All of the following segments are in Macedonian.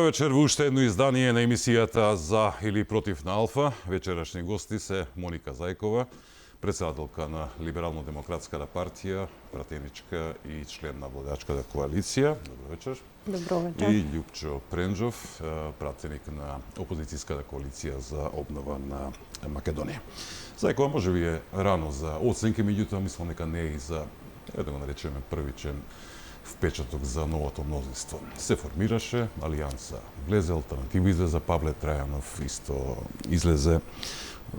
вечер во уште едно издание на емисијата За или против на Алфа. Вечерашни гости се Моника Зајкова, председателка на Либерално-демократската партија, пратеничка и член на владачката коалиција. Добро вечер. Добро вечер. И Љупчо Пренџов, пратеник на опозицијската коалиција за обнова на Македонија. Зајкова може би е рано за оценки, меѓутоа мислам дека не е и за, да го наречеме, првичен впечаток за новото мнозинство. Се формираше, Алијанса влезе, алтернатива излезе, Павле Трајанов исто излезе.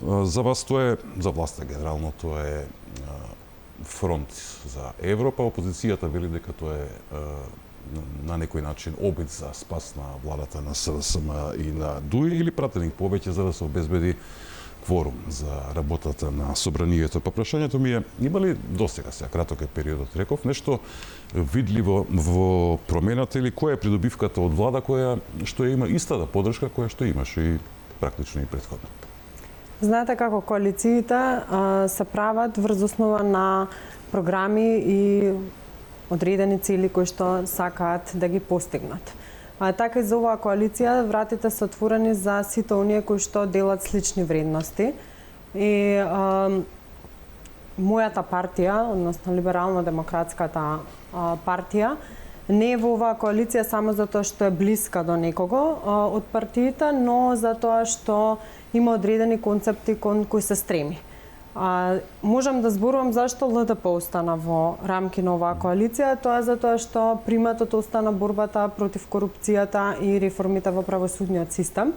За вас тоа е, за власта генерално, тоа е фронт за Европа. Опозицијата вели дека тоа е на некој начин обид за спас на владата на СДСМ и на ДУИ, или пратеник повеќе за да се обезбеди кворум за работата на собранието. Па прашањето ми е, има ли досега, сега краток е периодот, реков, нешто видливо во промената или која е придобивката од влада која што има истата поддршка која што имаше и практично и претходно? Знаете како коалициите се прават врз основа на програми и одредени цели кои што сакаат да ги постигнат. Така и за оваа коалиција вратите се отворени за сите оние кои што делат слични вредности. И мојата партија, односно Либерално-демократската партија, не е во оваа коалиција само затоа што е блиска до некого од партиите, но затоа што има одредени концепти кон кои се стреми. Можам да зборувам зашто ЛДП остана во рамки на оваа коалиција, тоа е затоа што приматот остана борбата против корупцијата и реформите во правосудниот систем.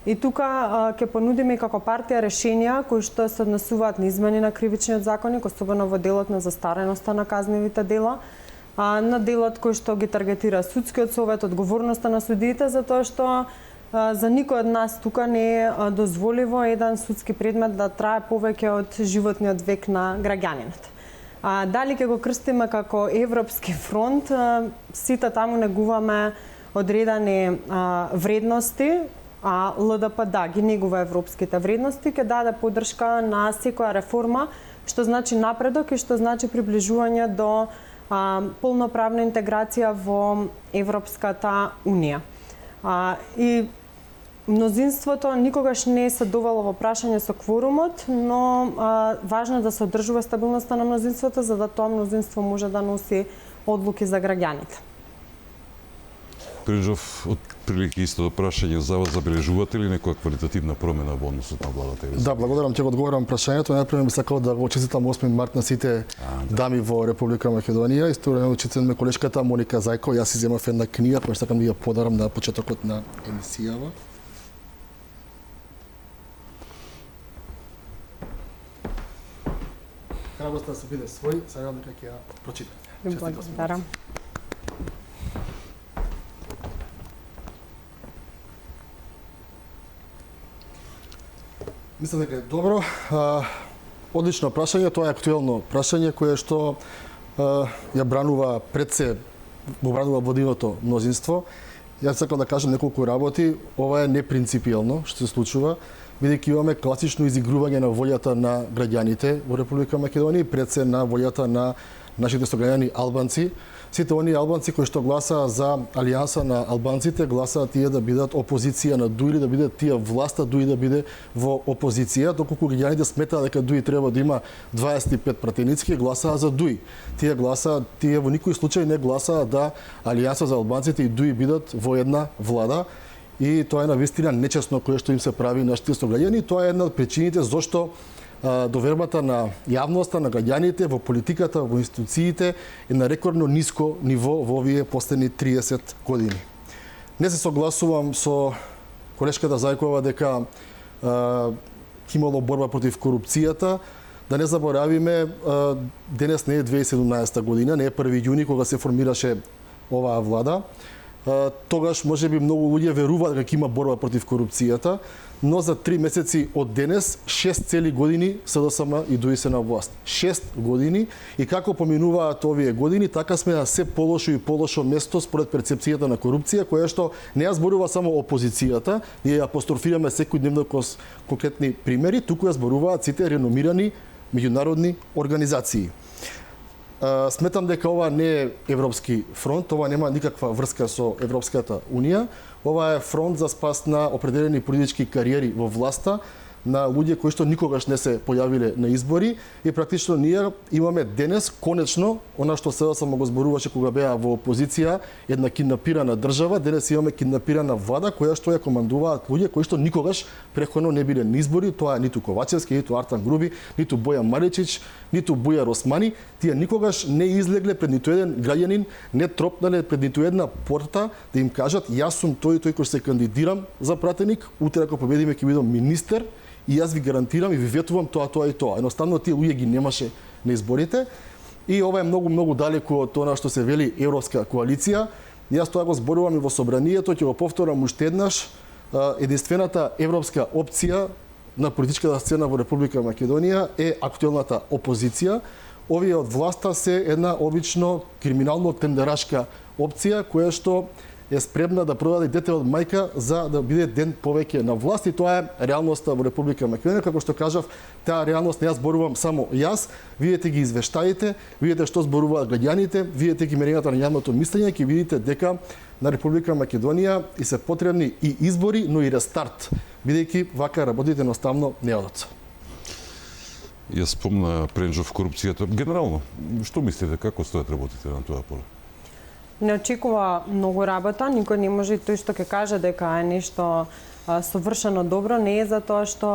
И тука ќе понудиме како партија решенија кои што се однесуваат на измени на кривичниот законник, особено во делот на застареноста на казневите дела, на делот кој што ги таргетира судскиот совет, одговорноста на судиите, затоа што за никој од нас тука не е дозволиво еден судски предмет да трае повеќе од животниот век на граѓанинот. Дали ќе го крстиме како Европски фронт, сите таму негуваме одредени вредности, а ЛДП ги негува европските вредности, ќе даде поддршка на секоја реформа, што значи напредок и што значи приближување до полноправна интеграција во Европската унија. И мнозинството никогаш не се довело во прашање со кворумот, но важно е да се одржува стабилноста на мнозинството, за да тоа мнозинство може да носи одлуки за граѓаните. Пренџов, од прилики исто прашање за вас, забележувате ли некоја квалитативна промена во односот на владата? Да, благодарам, ќе го одговорам прашањето. Најпрво би сакал да го честитам 8 март на сите дами во Република Македонија. Исторено честитам колешката Моника Зајкова. Јас си земав една книга која сакам да ја подарам на почетокот на емисијава. Храброст да се биде свој, сега дека ќе ја прочитате. Благодарам. Мислам дека е добро. Одлично прашање, тоа е актуелно прашање кое што ја бранува пред се, го бранува водивото мнозинство. Јас сакам да кажам неколку работи. Ова е непринципиелно што се случува, бидејќи имаме класично изигрување на волјата на граѓаните во Република Македонија и пред се на волјата на нашите сограѓани албанци. Сите оние албанци кои што гласаа за Алијанса на албанците, гласаа тие да бидат опозиција на ДУИ, да бидат тие власта ДУИ да биде во опозиција, доколку граѓаните сметаа дека ДУИ треба да има 25 пратеници, гласаа за ДУИ. Тие во никој случај не гласаа да Алијанса за албанците и ДУИ бидат во една влада. И тоа е навистина нечесно кое што им се прави нашите сограѓани. Тоа е една од причините зошто довербата на јавноста, на граѓаните, во политиката, во институциите е на рекордно ниско ниво во овие последни 30 години. Не се согласувам со колешката Зајкова дека ќе имало борба против корупцијата. Да не заборавиме, денес не е 2017 година, не е 1 јуни кога се формираше оваа влада. Тогаш можеби многу луѓе веруваат дека има борба против корупцијата, но за 3 месеци од денес 6 цели години СДСМ и ДУИ се на власт. 6 години и како поминуваат овие години, така сме на се полошо и полошо место според перцепцијата на корупција, која што не ја зборува само опозицијата, ние апострофираме секојдневно конкретни примери, туку ја зборуваат сите реномирани меѓународни организации. Сметам дека ова не е Европски фронт, ова нема никаква врска со Европската Унија. Ова е фронт за спас на определени политички кариери во власта, на луѓе кои што никогаш не се појавиле на избори и практично ние имаме денес конечно она што сега само го зборуваше кога беа во опозиција, една киднапирана држава, денес имаме киднапирана влада која што ја командуваат луѓе кои што никогаш претходно не биле на избори, тоа е ниту Ковачевски, ниту Артан Груби, ниту Бојан Маричич, ниту Бујар Османи, тие никогаш не излегле пред ниту еден граѓанин, не тропнале пред ниту една порта да им кажат јас сум тој кој се кандидирам за пратеник, утре ако победиме ќе бидам министер. И јас ви гарантирам и ви ветувам тоа и тоа. Едноставно тие луѓе ги немаше на изборите и ова е многу далеку од тоа што се вели Европска коалиција. Јас тоа го зборувам и во собранието, ќе го повторам уште еднаш. Единствената европска опција на политичката сцена во Република Македонија е актуелната опозиција. Овие од власта се една обично криминално тендерашка опција која што е спремна да продаде дете од мајка за да биде ден повеќе на власт и тоа е реалноста во Република Македонија. Како што кажав, таа реалност не ја зборувам само јас, видете ги извештаите, видите што зборуваат граѓаните, видите ги мерењата на јавното мислење, ќе видите дека на Република Македонија и се потребни и избори, но и рестарт, бидејќи вака работите едноставно не одат. Ја спомна Пренџов корупцијата. Генерално, што мислите, како стојат работите на тоа поле? Не очекува многу работа, никој не може тој што ќе каже дека е нешто совршено добро, не е затоа што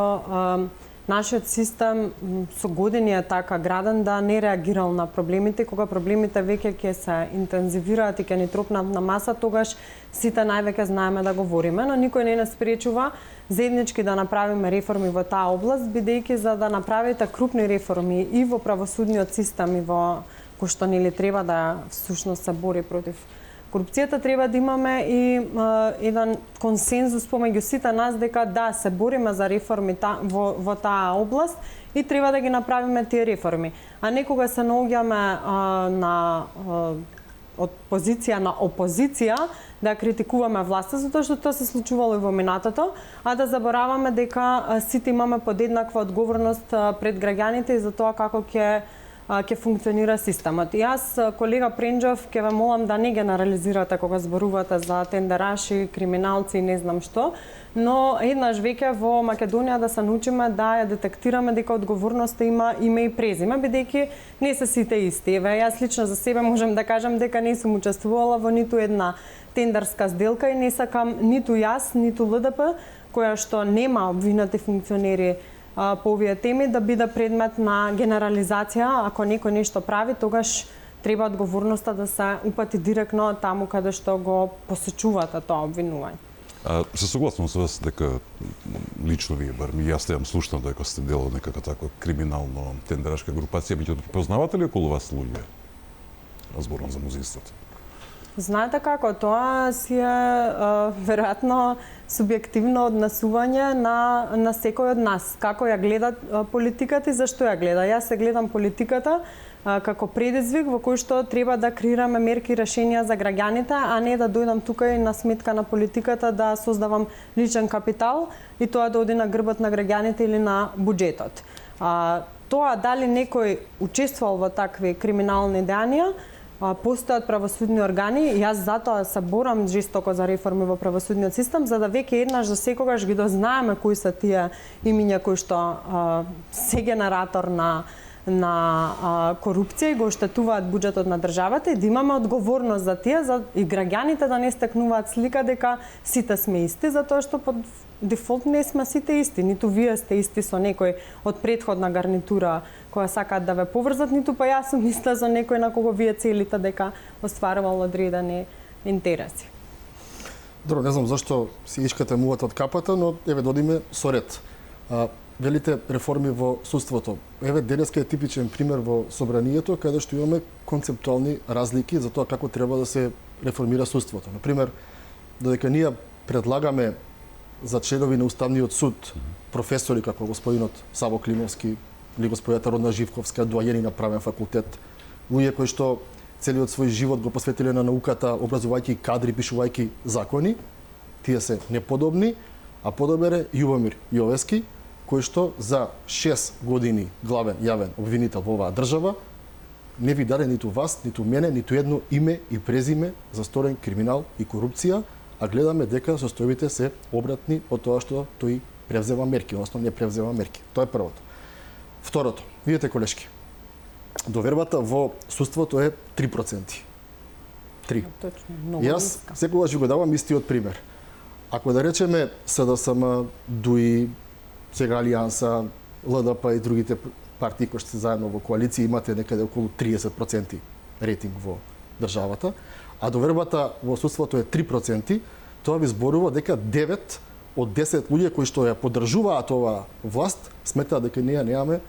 нашиот систем со години е така граден да не реагирал на проблемите, кога проблемите веќе ќе се интензивираат и ќе ни тропнат на маса, тогаш сите највеќе знаеме да говориме, но никој не нас спречува заеднички да направиме реформи во таа област, бидејќи за да направите крупни реформи и во правосудниот систем и во кој што нели треба да всушност се бори против корупцијата, треба да имаме и еден консензус помеѓу сите нас дека да се бориме за реформи во таа област и треба да ги направиме тие реформи. А некога се наоѓаме од позиција на опозиција да критикуваме власта затоа што тоа се случувало и во минатото, а да забораваме дека сите имаме подеднаква одговорност пред граѓаните и за тоа како ќе функционира системот. И јас, колега Пренџов, ќе ве молам да не генерализирате кога зборувате за тендераши, криминалци и не знам што, но еднаш веќе во Македонија да се научиме да ја детектираме дека одговорноста има име и презиме, бидејќи не се сите исти. Еве, јас лично за себе можам да кажам дека не сум учествувала во ниту една тендерска сделка и не сакам ниту јас, ниту ЛДП, која што нема обвинати функционери по овие теми, да биде предмет на генерализација. Ако некој нешто прави, тогаш треба одговорноста да се упати директно таму каде што го посечувате тоа обвинување. Се согласувам со вас дека лично вие, бар ми јас имам слушнав дека сте дел од некака таква криминално тендерашка групација, меѓутоа препознавате ли околу вас луѓе? Разборувам за мнозинството. Знаете како, тоа си е веројатно субјективно однесување на секој од нас. Како ја гледа политиката и зашто ја гледа. Јас се гледам политиката како предизвик во кој што треба да креираме мерки и решенија за граѓаните, а не да дојдам тука и на сметка на политиката да создавам личен капитал и тоа да оди на грбот на граѓаните или на буџетот. Тоа дали некој учествувал во такви криминални дејанија, постојат правосудни органи, јас затоа се борам жестоко за реформи во правосудниот систем, за да веќе еднаш за секогаш ги дознаеме кои се тие имиња кои што се генератор на корупција и го оштетуваат буџетот на државата и да имаме одговорност за тие, и граѓаните да не стекнуваат слика дека сите сме исти, затоа што под дефолт не сме сите исти, ниту вие сте исти со некој од претходна гарнитура која сакаат да ве поврзат, ниту па јас сум иста за некој на кого вие целите дека остварувал одредени интереси. Добро, не знам зашто си искате мувате од капата, но еве додиме со ред. Велите реформи во судството. Еве денеска е типичен пример во собранието каде што имаме концептуални разлики за тоа како треба да се реформира судството. Например, додека ние предлагаме за членови на Уставниот суд професори како господинот Саво Климовски или господјата Родна Живковска, доајени на правен факултет, луѓе кои што целиот свој живот го посветиле на науката, образувајќи кадри, пишувајќи закони, тие се неподобни, а подобер е Љубомир Јовески, кој што за 6 години главен јавен обвинител во оваа држава не ви даде ниту вас, ниту мене, ниту едно име и презиме за сторен криминал и корупција, а гледаме дека состојбите се обратни од тоа што тој превзема мерки, односно не превзема мерки. Тоа е првото. Второто, видите колешки, довербата во судството е 3%. 3. Точно, многу Јас ниска. секогаш ви го давам истиот пример. Ако да речеме СДСМ, ДУИ, сега Алијанса, ЛДП и другите партии кои што се заедно во коалиција имате некаде околу 30% рейтинг во државата, а довербата во судството е 3%, тоа ви зборува дека 9 од 10 луѓе кои што ја поддржуваат оваа власт сметаат дека ние немаме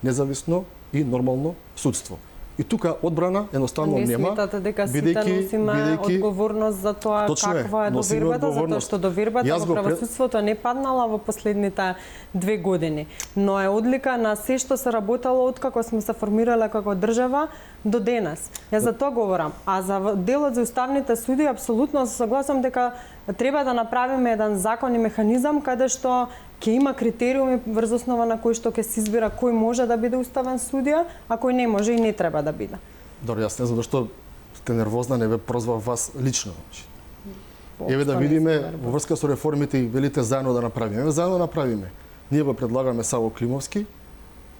независно и нормално судство. И тука одбрана едноставно не нема, сметате дека сите носиме одговорност за тоа каква е довербата, затоа што довербата во правосудството не паднала во последните 2 години, но е одлика на се што се работело откако сме се формирале како држава до денес. Ја за тоа говорам. А за делот за уставните суди апсолутно се согласам дека треба да направиме еден закон и механизам каде што ќе има критериуми врз основа на кои што ќе се избира кој може да биде уставен судија, а кој не може и не треба да биде. Добро, јас не знам зашто сте нервозна, не ве прозвав вас лично. Еве да видиме во врска со реформите и велите заедно да направиме. Еве заедно направиме. Ние го предлагаме Саво Климовски,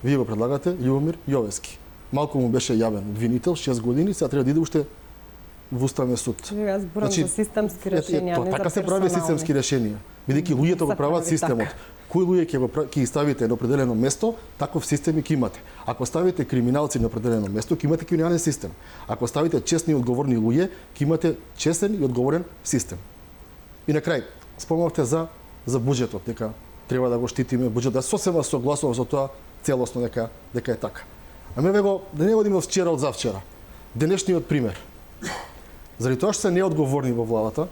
вие го предлагате Љубомир Јовески. Малку му беше јавен обвинител, 6 години, сега треба да иде уште во Уставен суд. Јас зборам за системски решенија, не за така се прави системски решенија. Бидејќи луѓето го прават системот. Кои луѓе ќе ги ставите на определено место, таков систем и ќе имате. Ако ставите криминалци на определено место, ќе имате криминален систем. Ако ставите честни и одговорни луѓе, ќе имате честен и одговорен систем. И на крај, спомнавте за буџетот, дека треба да го штитиме буџетот. Јас сосема согласувам со тоа целосно дека е така. А ме го да не одиме од вчера од завчера. Денешниот пример. Заради тоа што се неодговорни во владата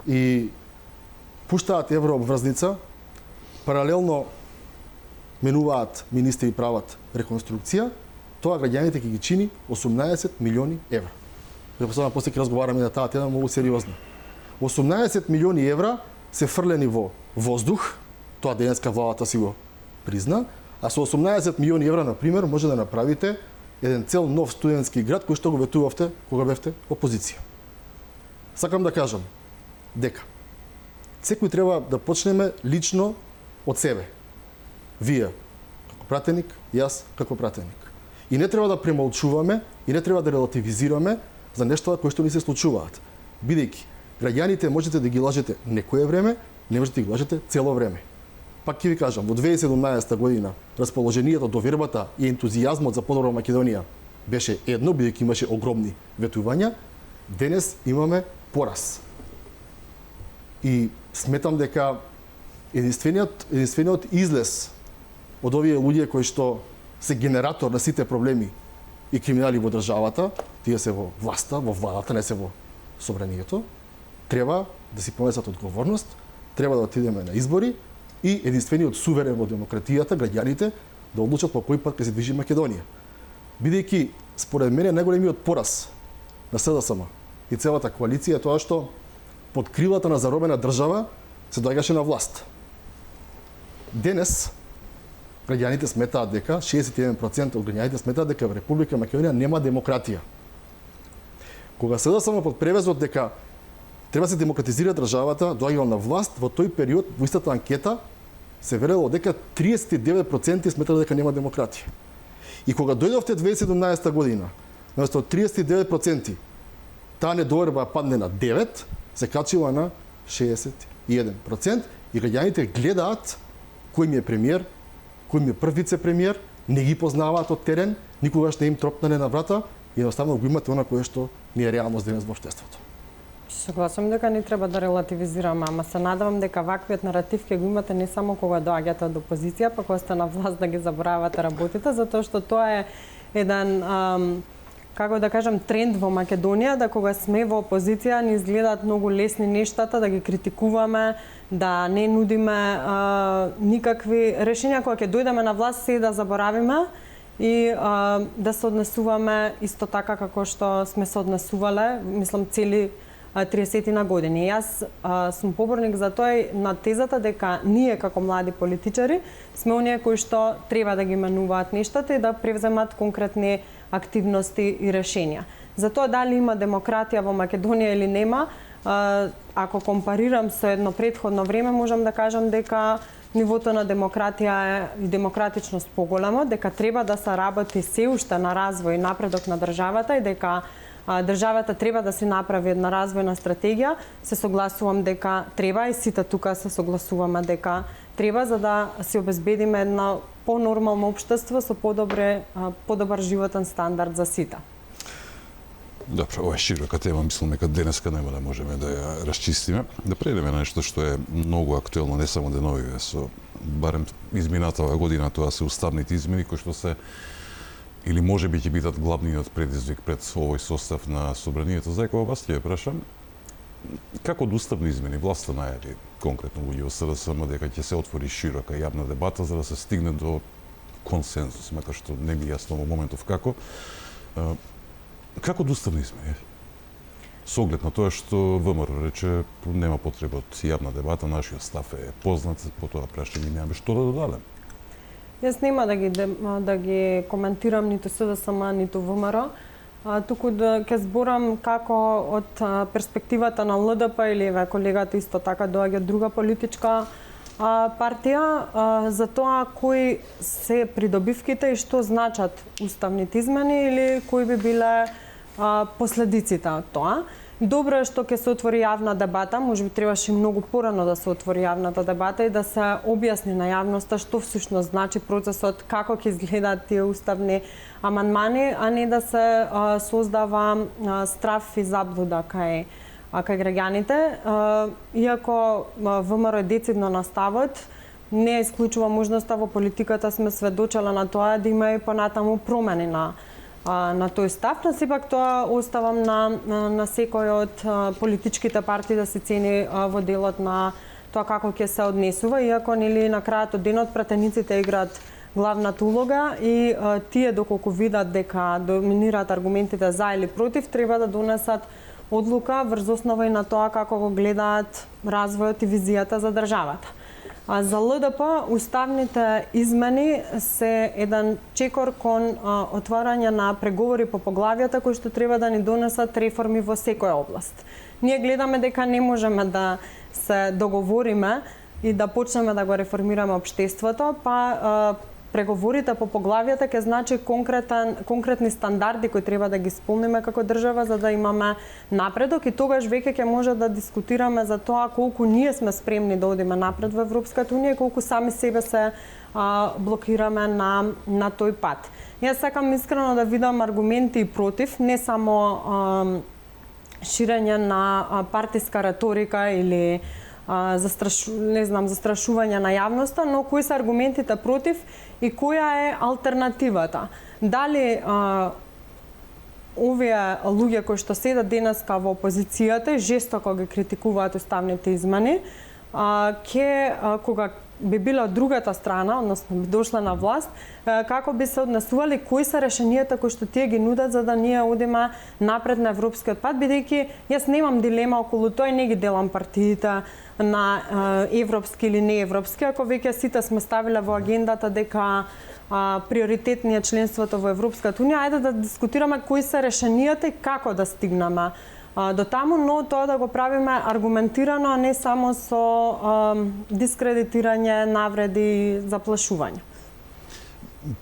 и пуштаат еврообврзница, паралелно менуваат министри и прават реконструкција, тоа граѓаните ќе ги чини 18 милиони евра. Препосебно после ќе разговараме на таа тема многу сериозно. 18 милиони евра се фрлени во воздух, тоа денеска владата си го призна, а со 18 милиони евра, например, може да направите еден цел нов студентски град кој што го ветувавте кога бевте опозиција. Сакам да кажам дека секој треба да почнеме лично од себе. Вие како пратеник, јас како пратеник. И не треба да премолчуваме и не треба да релативизираме за нештата кои што ни се случуваат. Бидејќи граѓаните можете да ги лажете некое време, не можете да ги лажете цело време. Пак ќе ви кажам, во 2017 година расположението, довербата и ентузијазмот за подобра Македонија беше едно, бидејќи имаше огромни ветувања. Денес имаме пораз. И сметам дека единствениот излез од овие луѓе кои што се генератор на сите проблеми и криминали во државата, тие се во власта, во владата, не се во собранието, треба да си понесат одговорност, треба да отидеме на избори и единствениот суверен во демократијата, граѓаните, да одлучат по кој пат ќе се движи Македонија. Бидејќи, според мене, најголемиот пораз на СДСМ и целата коалиција е тоа што под крилата на заробена држава се доаѓаше на власт. Денес, граѓаните сметаат дека, 61% од граѓаните сметаат дека во Република Македонија нема демократија. Кога СДСМ под превезот дека треба се демократизира државата, доаѓал на власт, во тој период, во истата анкета, се верело дека 39% сметале дека нема демократија. И кога дојдовте 2017 година, наместо 39%, таа недоверба падне на 9%, се качила на 61%, и граѓаните гледаат кој ми е премиер, кој ми е прв вице-премиер, не ги познаваат од терен, никогаш не им тропнале на врата и едноставно го имате она кое што не е реалност денес во општеството. Согласувам дека не треба да релативизираме, ама се надевам дека ваквиот наратив ќе го имате не само кога доаѓате од опозиција, па кога сте на власт да ги заборавате работите, затоа што тоа е еден како да кажам, тренд во Македонија, да кога сме во опозиција ни изгледаат многу лесни нештата, да ги критикуваме, да не нудиме никакви решенија, кога ќе дојдеме на власт се да заборавиме и да се однесуваме исто така како што сме се однесувале, мислам цели 30 години. Јас сум поборник за тој на тезата дека ние како млади политичари сме оние кои што треба да ги менуваат нештата и да превземат конкретни активности и решенија. За тоа дали има демократија во Македонија или нема, ако компарирам со едно претходно време, можам да кажам дека нивото на демократија и демократичност поголемо, дека треба да се работи се уште на развој и напредок на државата и дека државата треба да се направи една развојна стратегија. Се согласувам дека треба и сите тука се согласуваме дека треба, за да се обезбедиме едно понормално општество со подобар животен стандард за сите. Добро, ова е широка тема, мислам дека денеска нема да можеме да ја расчистиме. Да преидеме на нешто што е многу актуелно, не само деновиве, со барем изминатава година, тоа се уставните измени кои што се или може би ќе бидат главниот предизвик пред овој состав на собранието. Зајко вас ќе ја прашам, како од уставни измени власта најави конкретно луѓе во СДСМ дека ќе се отвори широка јавна дебата за да се стигне до консензус, макар што не ми јасно во моментов како. Како од уставни измени? Со оглед на тоа што ВМРО рече нема потреба од јавна дебата, нашиот став е познат, по тоа прашање немаме што да додадем. Јас нема да ги коментирам ниту СДСМ, ниту ВМРО, туку да ќе зборам како од перспективата на ЛДП или еве колегата исто така доаѓа друга политичка партија, за тоа кои се придобивките и што значат уставните измени или кои би биле последиците од тоа. Добро е што ќе се отвори јавна дебата, можеби требаше многу порано да се отвори јавната дебата и да се објасни на јавноста што всушност значи процесот, како ќе изгледаат тие уставни амандмани, а не да се создава страф и заблуда кај граѓаните. Иако ВМРО е децидно на ставот, не исклучува можноста во политиката сме сведочеле на тоа да има и понатаму промени на тој став, но сепак тоа оставам на секој од политичките партии да се цени во делот на тоа како ќе се однесува, иако нели на крајот од денот пратениците играат главната улога и тие доколку видат дека доминираат аргументите за или против, треба да донесат одлука врз основа и на тоа како го гледаат развојот и визијата за државата. За ЛДП уставните измени се еден чекор кон отварање на преговори по поглавјата кои што треба да ни донесат реформи во секоја област. Ние гледаме дека не можеме да се договориме и да почнеме да го реформираме општеството, па преговорите по поглавјата ќе значи конкретни стандарди кои треба да ги исполниме како држава за да имаме напредок и тогаш веќе ќе може да дискутираме за тоа колку ние сме спремни да одиме напред во Европската унија и колку сами себе се блокираме на тој пат. Јас сакам искрено да видам аргументи и против, не само ширење на партиска реторика или застрашување на јавноста, но кои се аргументите против и која е алтернативата. Дали овие луѓе кои што седат денеска во опозицијата и жестоко ги критикуваат уставните измени, кога би биле од другата страна, односно би дошле на власт, како би се однесували, кои се решенијата кои што тие ги нудат за да ние одиме напред на европскиот пат, бидејќи јас немам дилема околу тоа и не ги делам партиите на европски или не европски, ако веќе сите сме ставиле во агендата дека приоритет ни е членството во Европската унија, ајде да дискутираме кои се решенијата и како да стигнеме до таму, но тоа да го правиме аргументирано, а не само со дискредитирање, навреди и заплашување.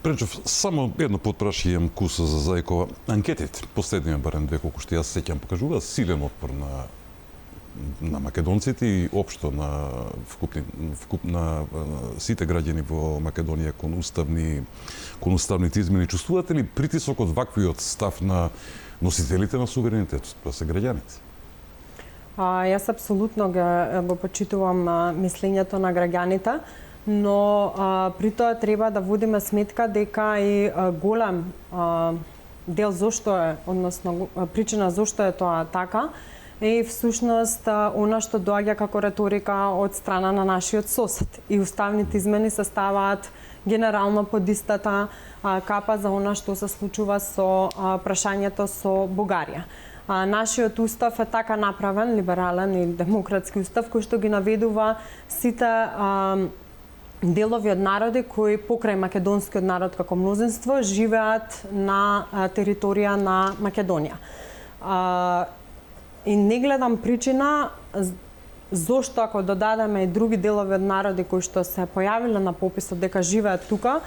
Пречов, само едно подпрашање имам Куса за Зајкова. Анкетите, последниот барем две, колку што јас сеќам, покажуваат силен отпор на македонците и општо на сите граѓани во Македонија кон уставните измени. Чувствувате ли притисок од ваквиот став на носителите на суверенитетот, тоа се граѓаните? Јас апсолутно го почитувам мислењето на граѓаните, но при тоа треба да водиме сметка дека и голем дел зошто е, односно причина зошто е тоа така, е всушност она што доаѓа како реторика од страна на нашиот сосед. И уставните измени се ставаат генерално под истата капа за она што се случува со прашањето со Бугарија. Нашиот устав е така направен, либерален и демократски устав, кој што ги наведува сите делови од народи кои покрај македонскиот народ како мнозинство живеат на територија на Македонија. И не гледам причина зошто ако додадеме и други делови од народи кои што се појавиле на пописот дека живеат тука,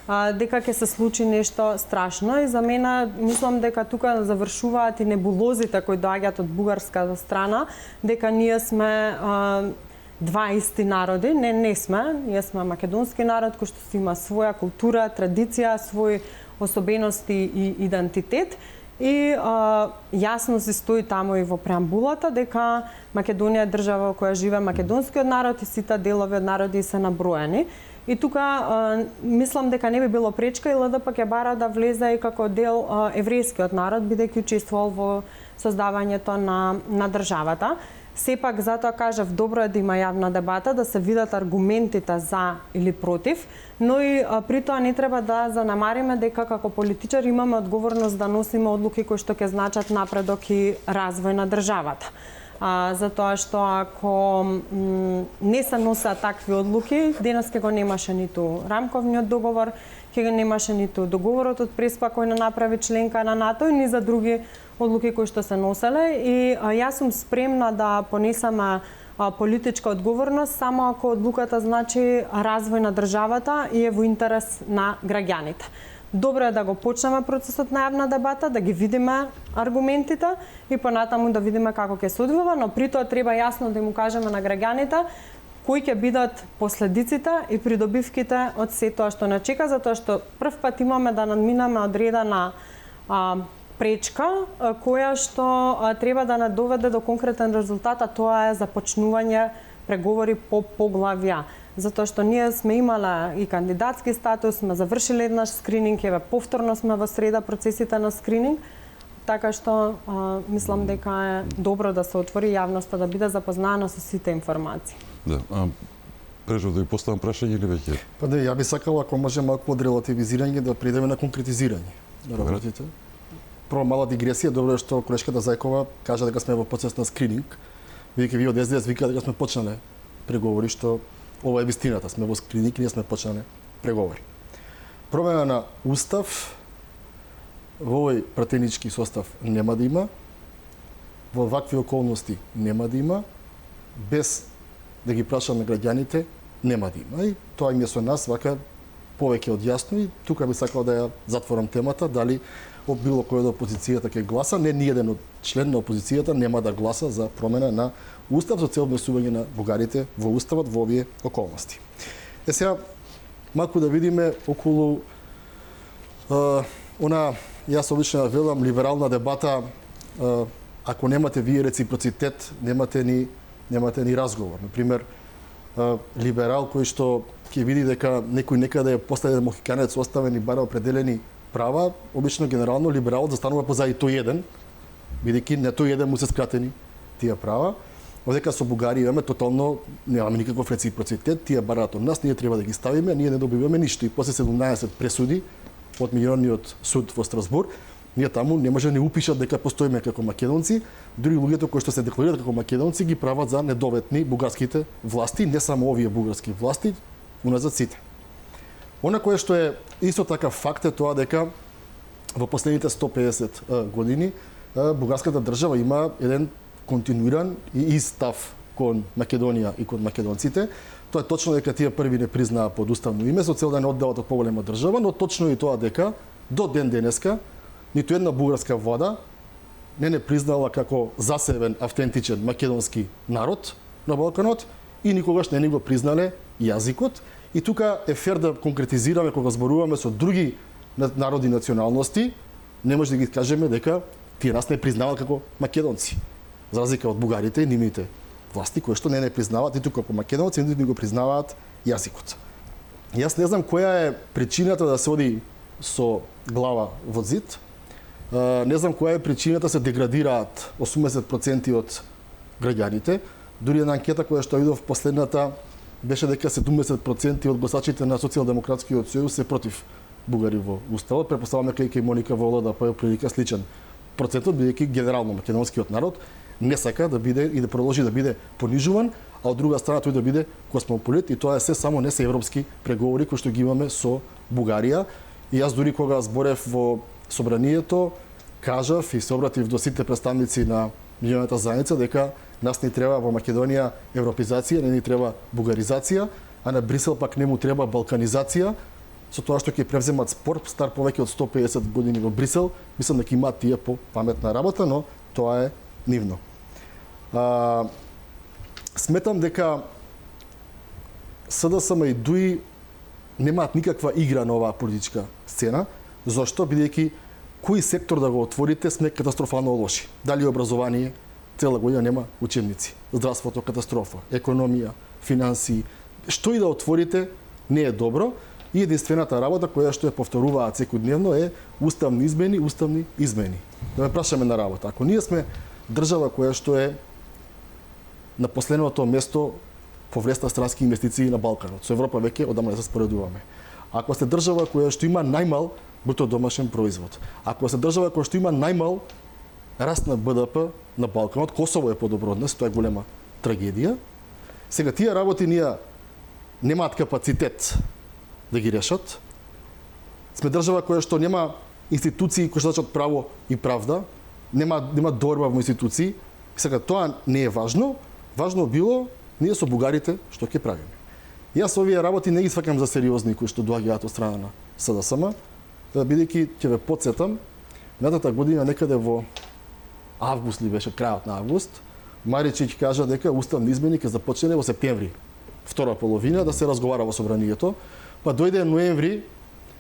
дека ќе се случи нешто страшно. И за мене мислам дека тука завршуваат и небулозите кои доаѓаат од бугарската страна, дека ние сме два исти народи. Не сме. Ние сме македонски народ кој што си има своја култура, традиција, свои особености и идентитет. И јасно се стои таму и во преамбулата дека Македонија е држава во која живее македонскиот народ и сите делови од народи се наброени. И тука мислам дека не би било пречка и ЛДП ќе бара да влезе и како дел еврејскиот народ, бидејќи учествувал во создавањето на државата. Сепак, затоа кажав, добро е да има јавна дебата, да се видат аргументите за или против, но и при тоа не треба да занемариме дека како политичари имаме одговорност да носиме одлуки кои што ќе значат напредок и развој на државата. Затоа што ако не се носат такви одлуки, денес ќе го немаше ниту рамковниот договор, ќе го немаше ниту договорот од Преспа кој не направи членка на НАТО и ни за други одлуки кои што се носеле. И јас сум спремна да понесам политичка одговорност само ако одлуката значи развој на државата и е во интерес на граѓаните. Добро е да го почнеме процесот на јавна дебата, да ги видиме аргументите и понатаму да видиме како ќе се одвива, но при тоа треба јасно да му кажеме на граѓаните кои ќе бидат последиците и придобивките од се тоа што не чека, затоа што прв пат имаме да надминеме одредена пречка која што треба да не доведе до конкретен резултат, а тоа е започнување преговори по поглавја. Затоа што ние сме имале и кандидатски статус, сме завршиле еднаш скрининг, еве повторно сме во среда процесите на скрининг, така што мислам дека е добро да се отвори јавноста да биде запознаена со сите информации. Да. Прежо да ви поставам прашање или веќе? Па да, ја би сакала ако може малку од релативизирање да придеме на конкретизирање на работите. Прво мала дигресија, добро е што колешката Зајкова кажа дека сме во процес на скрининг, бидејќи ви од СДС викаат дека сме почнале преговори, што ова е вистината, сме во скрининг и ние сме почнале преговори. Промена на устав во овој пратенички состав нема да има, во вакви околности нема да има, без да ги прашаме граѓаните нема да има. И тоа им е со нас вака повеќе од јасно и тука би сакал да ја затворам темата, дали од било кој од опозицијата ќе гласа, не ниеден од член на опозицијата нема да гласа за промена на устав за цел внесување на бугарите во уставот во овие околности. Сега малку да видиме околу јас обично велам либерална дебата, ако немате вие реципроцитет, немате ни разговор. Например, либерал кој што ќе види дека некој некаде е поставен мохиканец оставен и бара определени права, обично генерално либералот застанува позади тој еден, бидејќи на тој еден му се скратени тие права. Одека со Бугарија имаме тотално немаме никаков реципроцитет, тие бараат од нас, ние треба да ги ставиме, ние не добиваме ништо и после 17 пресуди од меѓународниот суд во Страсбур, ние таму не може да не упишат дека постоиме како македонци, дури луѓето кои што се декларираат како македонци ги прават за недоветни бугарските власти, не само овие бугарски власти, уназад сите. Она кое што е исто така факт е тоа дека во последните 150 години бугарската држава има еден континуиран и ист став кон Македонија и кон македонците. Тоа е точно дека тие први не признаа под уставно име со цел да не одделат од поголема држава, но точно и тоа дека до ден денеска ниту една бугарска влада не признала како засебен автентичен македонски народ на Балканот и никогаш не ни го признале јазикот. И тука е фер да конкретизираме кога зборуваме со други народи и националности, не може да ги кажеме дека тие нас не признаваат како македонци. За разлика од бугарите и нивните власти кои што не признаваат ниту како македонци, ниту ни го признаваат јазикот. Јас не знам која е причината да се оди со глава во зид. Не знам која е причината да се деградираат 80% од граѓаните. Дури една анкета која што видов последната беше дека 70% од гласачите на Социјалдемократскиот сојуз се против бугари во уставот. Претпоставаме дека и Моника вола да појава прилика сличен процентот, бидејќи генерално македонскиот народ не сака да биде и да продолжи да биде понижуван, а од друга страна тој да биде космополит, и тоа е се само не се европски преговори кои што ги имаме со Бугарија. И јас дури кога зборев во собранието, кажав и се обратив до сите представници на меѓународната заедница дека нас не треба во Македонија европизација, не ни треба бугаризација, а на Брисел пак не му треба балканизација, со тоа што ќе превземат спор стар повеќе од 150 години во Брисел. Мислам дека имаат тие по паметна работа, но тоа е нивно. Сметам дека СДСМ и ДУИ немаат никаква игра на оваа политичка сцена. Зошто? Бидејќи кој сектор да го отворите сме катастрофално лоши. Дали образование, цела година нема учебници. Здравството катастрофа, економија, финансии, што и да отворите не е добро. И единствената работа која што ја повторуваат секојдневно е уставни измени. Да ме прашаме на работа. Ако ние сме држава која што е на последното место по вреста странски инвестиции на Балканот, со Европа веќе одамна се споредуваме. Ако сте држава која што има најмал бруто домашен производ, ако сте држава која што има најмал раст на БДП на Балканот, Косово е подобро од нас, тоа е голема трагедија. Сега тие работи ние немаат капацитет да ги решат. Сме држава која што нема институции кои што дачат право и правда, нема доверба во институции. Сега тоа не е важно. Важно било ние со бугарите што ќе правиме. Јас овие работи не ги сваќам за сериозни кои што доаѓаат од страна на СДСМ, бидејќи ќе ве потсетам, минатата година некаде во август ли беше, крајот на август, Маричич кажа дека уставни измени ќе започне во септември, втора половина, да се разговара во собранието. Па дојде ноември,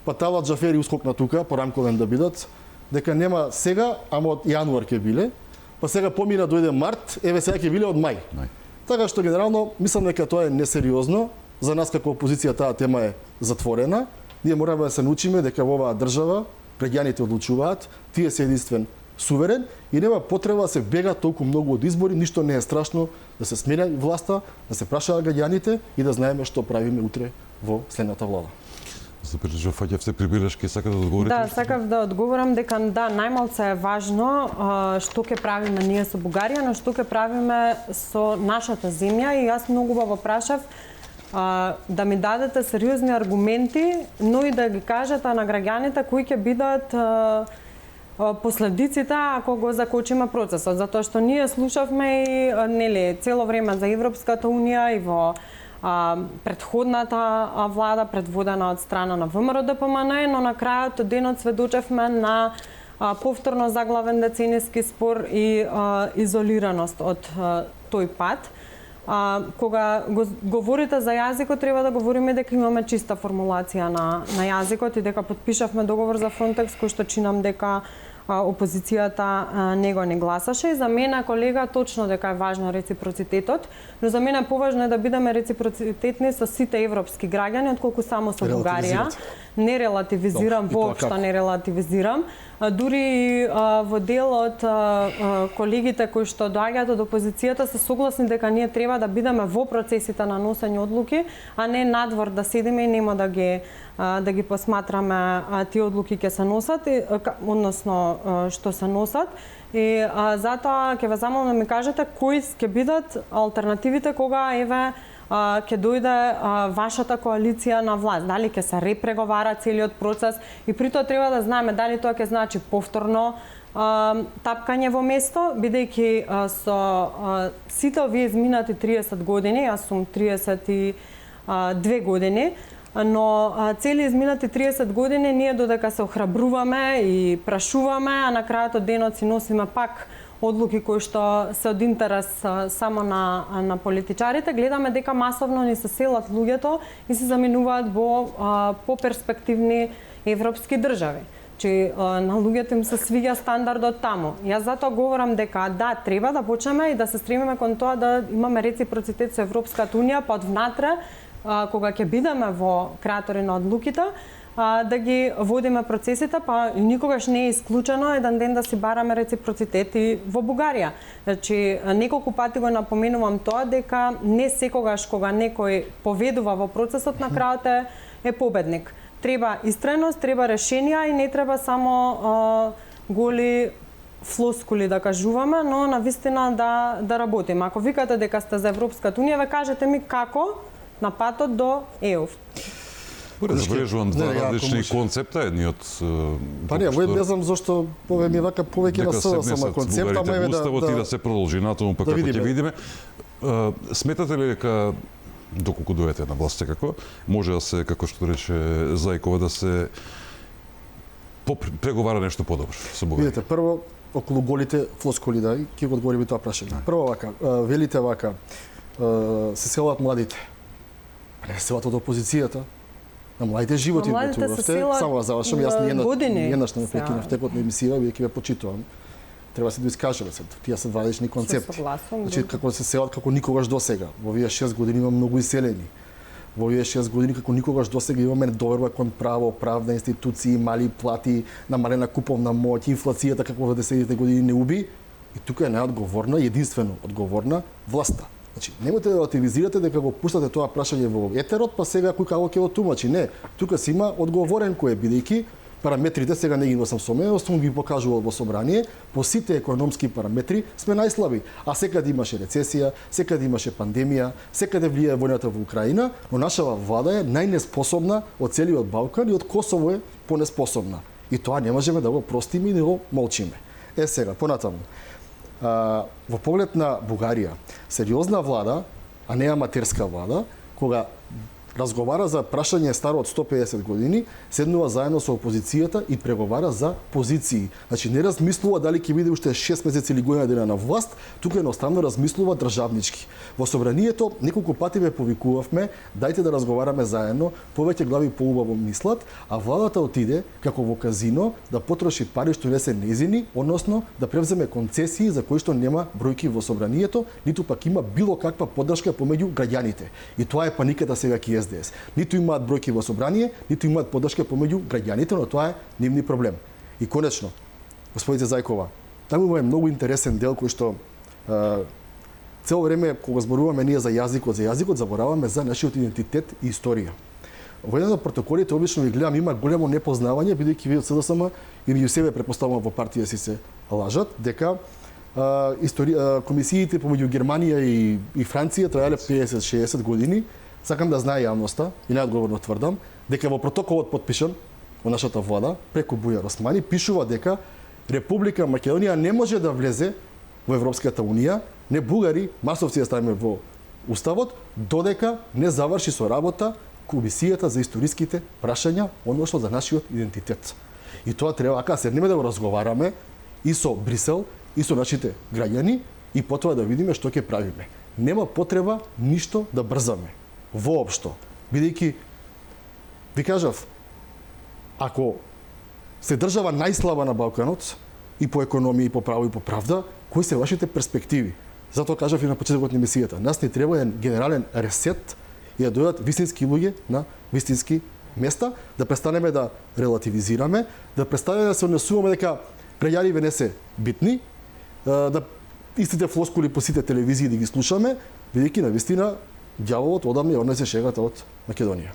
па Талат Джафери ускокна тука, порамковен да бидат, дека нема сега, ама од јануар ќе биле. Па сега помина дојде март, еве сега ќе биле од мај. Така што генерално мислам дека тоа е несериозно. За нас како опозиција таа тема е затворена. Ние мораме да се научиме дека во оваа држава граѓаните одлучуваат, тие се единствен суверен и нема потреба да се бега толку многу од избори, ништо не е страшно да се смена власта, да се прашаат граѓаните и да знаеме што правиме утре во следната влада. Забележав, фаќавте прибелешки, сака да одговорите? Да, сакав да одговорам дека да, најмалце е важно што ќе правиме ние со Бугарија, но што ќе правиме со нашата земја, и јас многу убаво прашав да ми дадете сериозни аргументи, но и да ги кажете на граѓаните кои ќе бидат последиците ако го закочиме процесот, затоа што ние слушавме и нели цело време за Европската унија и во предходната влада предводена од страна на ВМРО ДПМН, но на крајот денот сведочевме на повторно заглавен деценијски спор и изолираност од тој пат. Кога говорите за јазикот, треба да говориме дека имаме чиста формулација на јазикот и дека подпишавме договор за Фронтекс, кој што чинам дека опозицијата него не гласаше. И за мене, колега, точно дека е важно реципроцитетот, но за мене поважно е да бидеме реципроцитетни со сите европски граѓани, отколку само со Бугарија. Не релативизирам, воопшто не релативизирам. Дури во дел од колегите кои што доаѓаат од опозицијата се согласни дека ние треба да бидеме во процесите на носење одлуки, а не надвор да седиме и нема да ги посматраме тие одлуки ќе се носат, односно што се носат. И затоа ќе ве замолам да ми кажете кои ќе бидат алтернативите кога еве ќе дојде вашата коалиција на власт. Дали ќе се репреговара целиот процес и при тоа треба да знаеме дали тоа ќе значи повторно тапкање во место, бидејќи со сите овие изминати 30 години, јас сум 32 години, но цели изминати 30 години ние додека се охрабруваме и прашуваме, а на крајот од денот си носиме пак одлуки кои што се од интерес само на политичарите, гледаме дека масовно ни се селат луѓето и се заменуваат во поперспективни европски држави. Че на луѓето им се свиѓа стандардот таму. Јас затоа говорам дека да, треба да почнеме и да се стремиме кон тоа да имаме реципроцитет со Европската унија, па од внатре, кога ќе бидеме во креатори на одлуките, да ги водиме процесите, па никогаш не е исклучено еден ден да си бараме реципроцитет и во Бугарија. Значи, неколку пати го напоменувам тоа дека не секогаш кога некој поведува во процесот на крајот е победник. Треба истреност, треба решенија и не треба само голи флоскули да кажуваме, но навистина да работиме. Ако викате дека сте за Европската унија, ве кажете ми како на патот до ЕУ. Забележувам два различни концепта, едниот Па не, не знам зошто ми вака повеќе на сама концепта, ама еве да да се продолжи натаму, па како ќе видиме. Сметате ли дека доколку дојдете на власт како може да се, како што рече Зајкова, да се преговара нешто подобро со Бугарија? Видете, прво околу голите флоскули, да, ќе го одговориме тоа прашање. Прво вака, велите вака, се селат младите. Не се селат од опозицијата. На младите животи готувавте. Само да завршам, јас не еднаш не прекинав текот на емисија, веќе ве почитувам. Треба се да искажаме се. Тие се два различни концепти. Значи како се селат како никогаш досега. Во овие 6 години има многу иселени. Во овие 6 години како никогаш досега имаме недоверба кон право, правна институции, мали плати, намалена куповна моќ, инфлацијата како во 10-те години не уби. И тука е најодговорна, единствено одговорна власта. Значи, немојте да релативизирате дека го пуштате тоа прашање во етерот, па сега кој како ќе го тумачи. Не, тука си има одговорен кој е, бидејќи параметрите сега не ги носам со мене, сум ги покажувал во собрание, по сите економски параметри сме најслаби. А секаде имаше рецесија, секаде имаше пандемија, секаде влијае војната во Украина, но нашава влада е најнеспособна од целиот Балкан и од Косово е понеспособна. И тоа не можеме да го простиме и да го молчиме. Сега, понатаму. Во поглед на Бугарија, сериозна влада, а не аматерска влада, кога разговара за прашање старо од 150 години, седнува заедно со опозицијата и преговара за позиции. Значи не размислува дали ќе биде уште 6 месеци или година дена на власт, тука едноставно размислува државнички. Во собранието неколку пати ве повикувавме, дајте да разговараме заедно, повеќе глави поубаво мислат, а владата отиде како во казино да потроши пари што не се нејзини, односно да превземе концесии за кои што нема бројки во собранието, ниту пак има било каква поддршка помеѓу граѓаните. И тоа е паниката сега ки СДС. Ниту имаат бројки во собрание, ниту имаат поддршка помеѓу граѓаните, но тоа е нивни проблем. И конечно, господице Зајкова, таму е многу интересен дел кој што цело време кога зборуваме ние за јазикот забораваме за нашиот идентитет и историја. Во еден од протоколите обично ви гледам има големо непознавање, бидејќи ви од СДСМ и меѓу себе претпоставувам во партија си се лажат дека комисиите помеѓу Германија и Франција траеле 50-60 години. Сакам да знае јавноста и најодговорно тврдам дека во протоколот подпишан во нашата влада преку Бујар Османи пишува дека Република Македонија не може да влезе во Европската унија, не бугари, масовци ја ставиме во уставот, додека не заврши со работа комисијата за историските прашања, односно за нашиот идентитет. И тоа треба ака седнеме да го разговараме и со Брисел, и со нашите граѓани и потоа да видиме што ќе правиме. Нема потреба ништо да брзаме. Воопшто. Бидејќи, ви кажав, ако се држава најслаба на Балканот, и по економија, и по право, и по правда, кои се вашите перспективи? Затоа кажав и на почетокот на емисијата. Нас ни треба еден генерален ресет и да дојдат вистински луѓе на вистински места, да престанеме да релативизираме, да престанеме да се однесуваме дека граѓаните не се битни, да истите флоскули по сите телевизии да ги слушаме, бидејќи навистина ѓаволот одамна ја однесе шегата од Македонија.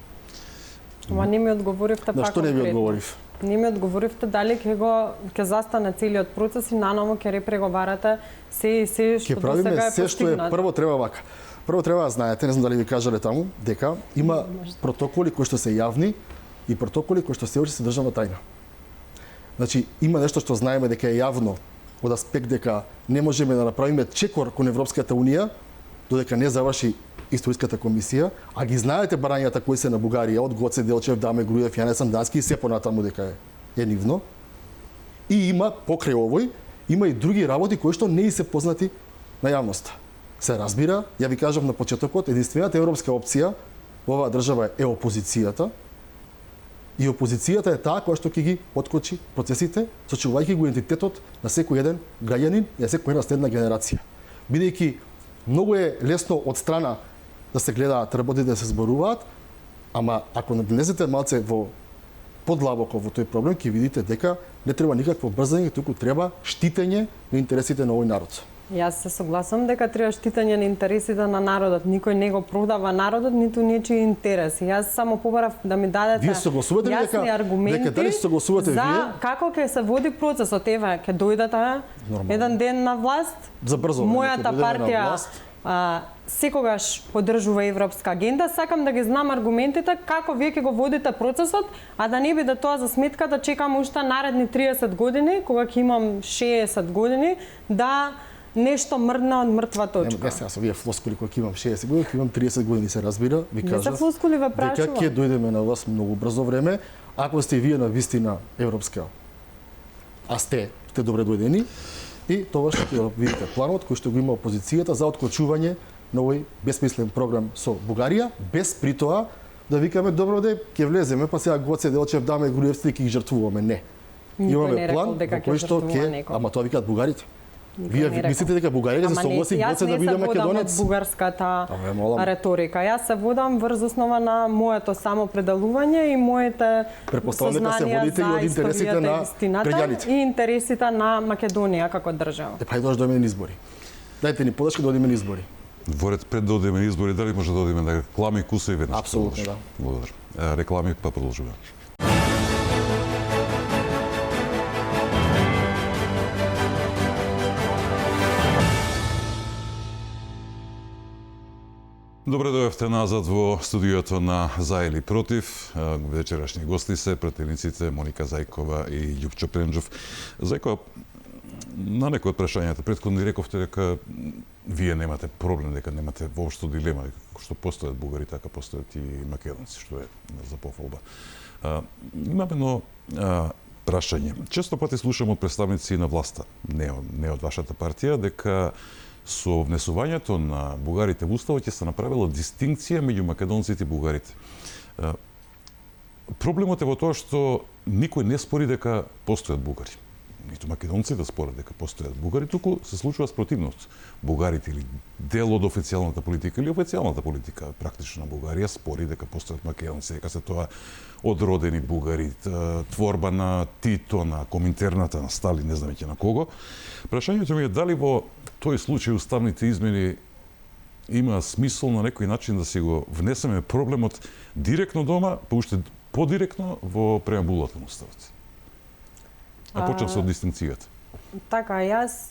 Ама не ми одговоривте пак. На што не ви одговорив? Не ми одговоривте дали ќе застане целиот процес и наново ќе репреговарате се што до сега е се што е прво треба вака. Прво треба да знаете, не знам дали ви кажале таму, дека има протоколи кои што се јавни и протоколи кои што се уште се државна тајна. Значи има нешто што знаеме дека е јавно од аспект дека не можеме да направиме чекор кон Европската унија додека не заврши историската комисија, а ги знаете барањата кои се на Бугарија од Гоце Делчев, Даме Груев, Јане Сандански и се понатаму дека е нивно. И има покрај овој, има и други работи кои што не се познати на јавноста. Се разбира, ја ви кажав на почетокот, единствената европска опција во оваа држава е опозицијата. И опозицијата е таа која што ќе ги откочи процесите, сочувајќи го идентитетот на секој еден граѓанин и на секоја една следна генерација. Бидејќи многу е лесно од страна да се гледаат работите да се зборуваат, ама ако навлезете малце во подлабоко во тој проблем, ќе видите дека не треба никакво брзање, туку треба штитење на интересите на овој народ. Јас се согласам дека треба штитење на интересите на народот. Никој не го продава народот, ниту нечии интереси. Јас само побарав да ми дадете Вие согласувате ли јасни аргументи дали согласувате за вие? како ќе се води процесот. Еве, ќе дојдете еден ден на власт. За брзо Мојата време, ќе дојдеме на партија власт. секогаш поддржува европска агенда. Сакам да ги знам аргументите како вие ќе го водите процесот, а да не биде тоа за сметка да чекам уште наредни 30 години, кога ќе имам 60 години, да нешто мрдне од мртва точка. Не сега со вие флоскули кога ќе имам 60 години, ќе имам 30 години се разбира, ви Не се кажав. флоскули, ве Дека прашувам. ќе дојдеме на власт многу брзо време, ако сте вие на вистина европска, а сте добре дојдени, и тогаш ќе видите планот кој што го има опозицијата за отклучување на овој безсмислен програм со Бугарија, без при тоа да викаме добро де ќе влеземе, па сега Гоце Делчев даме Груевци ќе ги жртвуваме. Не. Никој не рекол план дека во кој ќе што жртвува некој. ама тоа викаат бугарите. Никој Вие не рекол. мислите дека Бугарија се согласи Гоце да биде македонец? Јас не се водам од бугарската ве молам. реторика. Јас се водам врз основа на моето самопределување и моите Претпоставам дека се сознанија водите и за од интересите историјата на и вистината преѓаните. и интересите на Македонија како држава. Па идош да на избори. Дајте ни подршка да одиме на избори. Во ред пред да одиме на избори, дали може да одиме на реклами, куса и веднаш? Апсолутно, да. Благодарам. Реклами, па продолжуваме. Добре дојавте назад во студиото на За или против. Вечерашни гости се пратениците Моника Зајкова и Љупчо Пренџов. Зајкова, на некои од прашањата претходно ни рековте дека вие немате проблем, дека немате воопшто дилема, што постојат бугари, така постојат и македонци, што е за пофалба. Имам едно прашање. Често пати слушам од представници на власта, не од вашата партија, дека со внесувањето на бугарите во уставот ќе се направила дистинкција меѓу македонците и бугарите. Проблемот е во тоа што никој не спори дека постојат бугари. Ниту македонците спорат дека постојат бугари, туку се случува спротивност. Бугарите или дел од официјалната политика или официјалната политика практично на Бугарија спори дека постојат македонци, дека се тоа одродени бугари, творба на Тито, на Коминтерната, на Сталин, не знам веќе на кого. Прашањето ми е дали во тој случај уставните измени има смисол на некој начин да си го внесеме проблемот директно дома, па уште подиректно во преамбулата на уставот. А почнав со дистинкцијата. Така, јас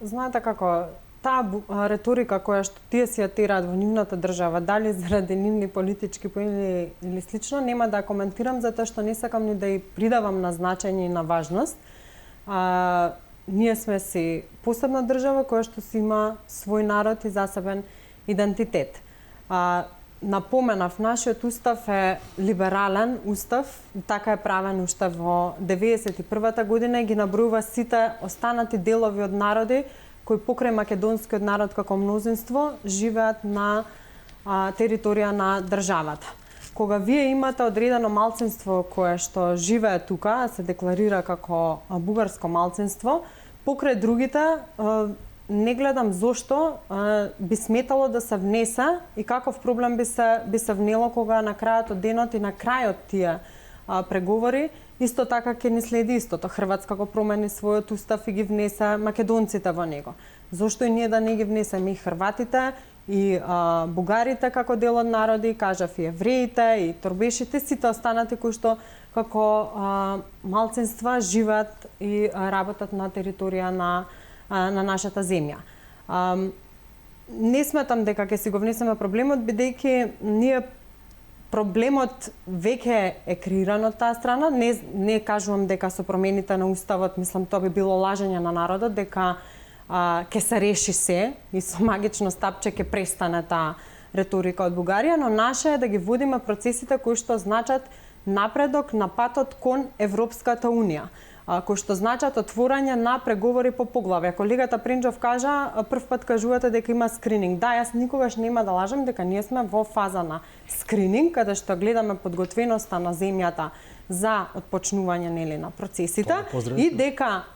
знаете како таа реторика која што тие си ја тираат во нивната држава, дали заради нивни политички поени или слично, нема да коментирам затоа што не сакам ни да ја придавам на значење и на важност. Ние сме си посебна држава која што си има свој народ и засебен идентитет. Напоменав, нашиот устав е либерален устав, така е правен уште во 91-та година и ги набројува сите останати делови од народи кои покрај македонскиот народ како мнозинство живеат на територија на државата. Кога вие имате одредено малцинство кое што живее тука, се декларира како бугарско малцинство, покрај другите не гледам зошто би сметало да се внесе и каков проблем би се внело кога на крајот од денот и на крајот тие преговори исто така ќе ни следи истото. Хрватска го промени својот устав и ги внесе македонците во него. Зошто и ние да не ги внесеме и хрватите и бугарите како дел од народи, кажав и евреите и торбешите, сите останати кои што како малцинства живеат и работат на територија на нашата земја. Не сметам дека ќе си го внесеме проблемот, бидејќи ние проблемот веќе е креиран од таа страна. Не кажувам дека со промените на уставот, мислам тоа би било лажење на народот, дека ќе се реши се и со магично стапче ќе престане таа реторика од Бугарија, но наше е да ги водиме процесите кои што значат напредок на патот кон Европската Унија, кои што значат отворање на преговори по поглавја. Колегата Пренџов кажа, прв пат кажувате дека има скрининг. Да, јас никогаш нема да лажам дека ние сме во фаза на скрининг, каде што гледаме подготвеноста на земјата за отпочнување на процесите и дека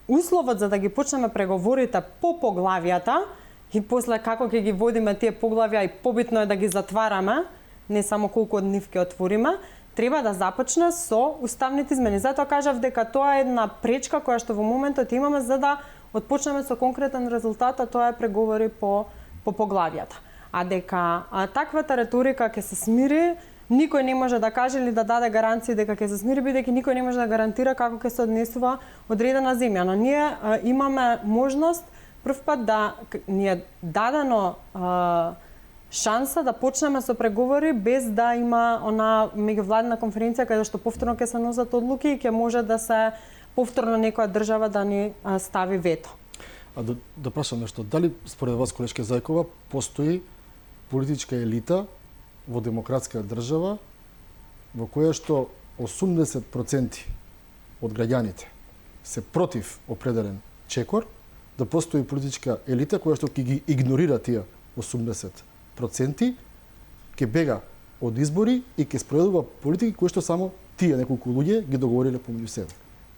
условот за да ги почнеме преговорите по поглавјата и после како ќе ги водиме тие поглавја и побитно е да ги затвараме, не само колку од нив ќе отвориме, треба да започне со уставните измени. Затоа кажав дека тоа е една пречка која што во моментот имаме за да отпочнеме со конкретен резултат, а тоа е преговори по поглавјата. А дека таквата реторика ќе се смири, никој не може да каже или да даде гаранции дека ќе се смири, бидејќи никој не може да гарантира како ќе се однесува одредена земја. Но ние имаме можност прв пат да ни е дадено шанса да почнеме со преговори без да има она меѓувладна конференција каде што повторно ќе се носат одлуки и ќе може да се повторно некоја држава да ни стави вето. А да прашам нешто, дали според вас, колешка Зајкова, постои политичка елита во демократска држава во која што 80% од граѓаните се против определен чекор, да постои политичка елита која што ќе ги игнорира тие 80%, ќе бега од избори и ќе спроведува политики кои што само тие неколку луѓе ги договориле помеѓу себе.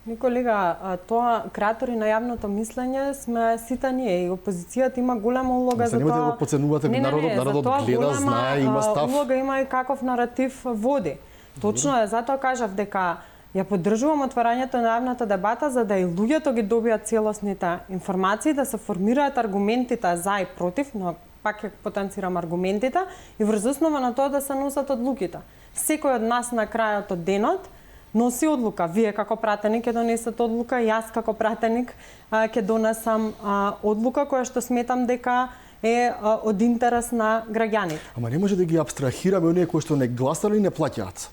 Николега, тоа креатори на јавното мислење сме сите ние и опозицијата има голема улога за тоа. Немате да го подценувате, народот гледа, знае, има став. Улога има и каков наратив води. Точно е, затоа кажав дека ја поддржувам отварањето на јавната дебата за да и луѓето ги добијат целосните информации, да се формираат аргументите за и против, но пак ќе потенцирам аргументите и врз основа на тоа да се носат одлуките. Секој од нас на крајот од денот носи одлука. Вие како пратеник ќе донесете одлука, јас како пратеник ќе донесам одлука која што сметам дека е од интерес на граѓаните. Ама не може да ги абстрахираме оние кои што не гласали и не плаќаат.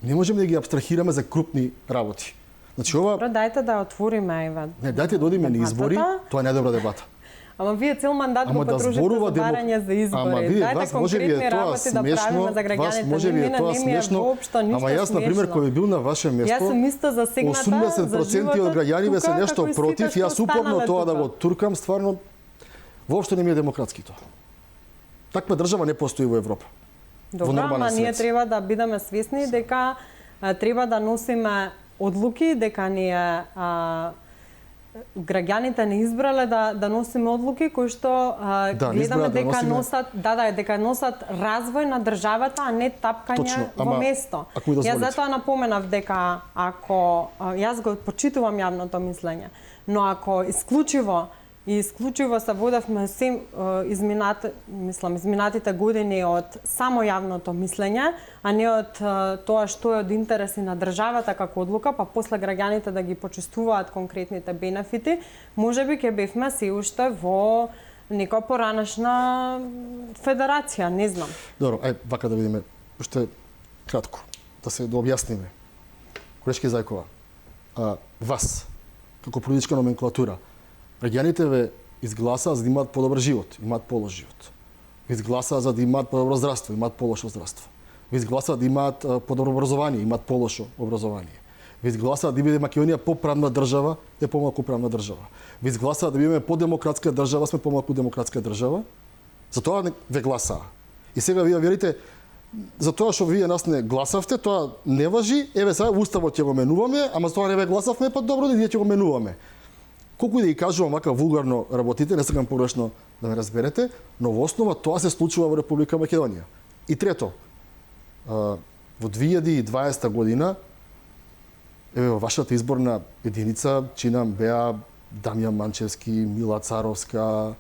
Не можеме да ги абстрахираме за крупни работи. Значи ова Дајте да отвориме Ива. Не, дајте да одиме на избори, тоа е најдобра дебата. Ама вие цел мандат го потрушите за барање за избори. Ама види, Дајте вас може би е тоа смешно, вас може би е тоа смешно, ама јас на пример кој би бил на ваше место, јас сум исто засегната 80% од граѓаните се нешто против, јас упорно тоа да го туркам, стварно воопшто не ми е демократски тоа. Таква држава не постои во Европа. Добро, ама ние треба да бидеме свесни дека треба да носиме одлуки, дека ние граѓаните не избрале да носиме одлуки кои што гледаме дека носат дека носат развој на државата, а не тапкање во место. Јас затоа напоменав дека ако јас го почитувам јавното мислење, но ако исклучиво се водевме се изминатите години од само јавното мислење, а не од тоа што е од интереси на државата како одлука, па после граѓаните да ги почувствуваат конкретните бенефити, можеби ќе бевме се уште во некоја поранешна федерација, не знам. Добро, вака да видиме, уште кратко, да објасниме. Колешка Зајкова, вас, како политичка номенклатура, граѓаните ве изгласаа за да имаат подобар живот, имаат полош живот. Ви изгласаа за да имаат подобро здравство, имаат полошо здравство. Ви изгласаа да имаат подобро образование, имаат полошо образование. Ви изгласаа да биде Македонија поправна држава, е помалку правна држава. Ви изгласаа да бидеме подемократска држава, сме помалку демократска држава. Затоа ве гласаа. И сега вие верите за тоа што вие нас не гласавте, тоа не важи. Еве сега уставот ќе го менуваме, ама за тоа не ве гласавме, па добро, ние ќе го менуваме. Колку да ги кажувам вака вулгарно работите, не сакам погрешно да ме разберете, но во основа тоа се случува во Република Македонија. И трето, во 2020 година, еве во вашата изборна единица, чинам беа Дамјан Манчевски, Мила Царовска,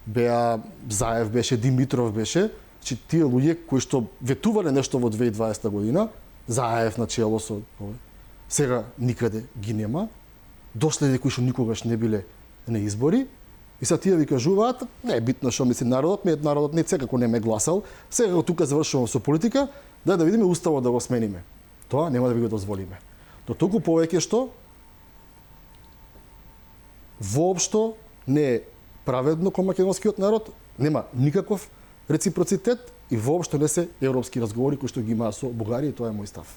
беа Заев беше, Димитров беше, че тие луѓе кои што ветувале нешто во 2020 година, Заев на чело со сега никаде ги нема. Дошле кои што никогаш не биле на избори и са тие ви кажуваат, не е битно што мисли народот не секако не ме гласал, сега тука завршувам со политика, да видиме уставот да го смениме. Тоа нема да ви го дозволиме. До толку повеќе што воопшто не е праведно кон македонскиот народ, нема никаков реципроцитет и воопшто не се европски разговори кои што ги има со Бугарија, и тоа е мој став.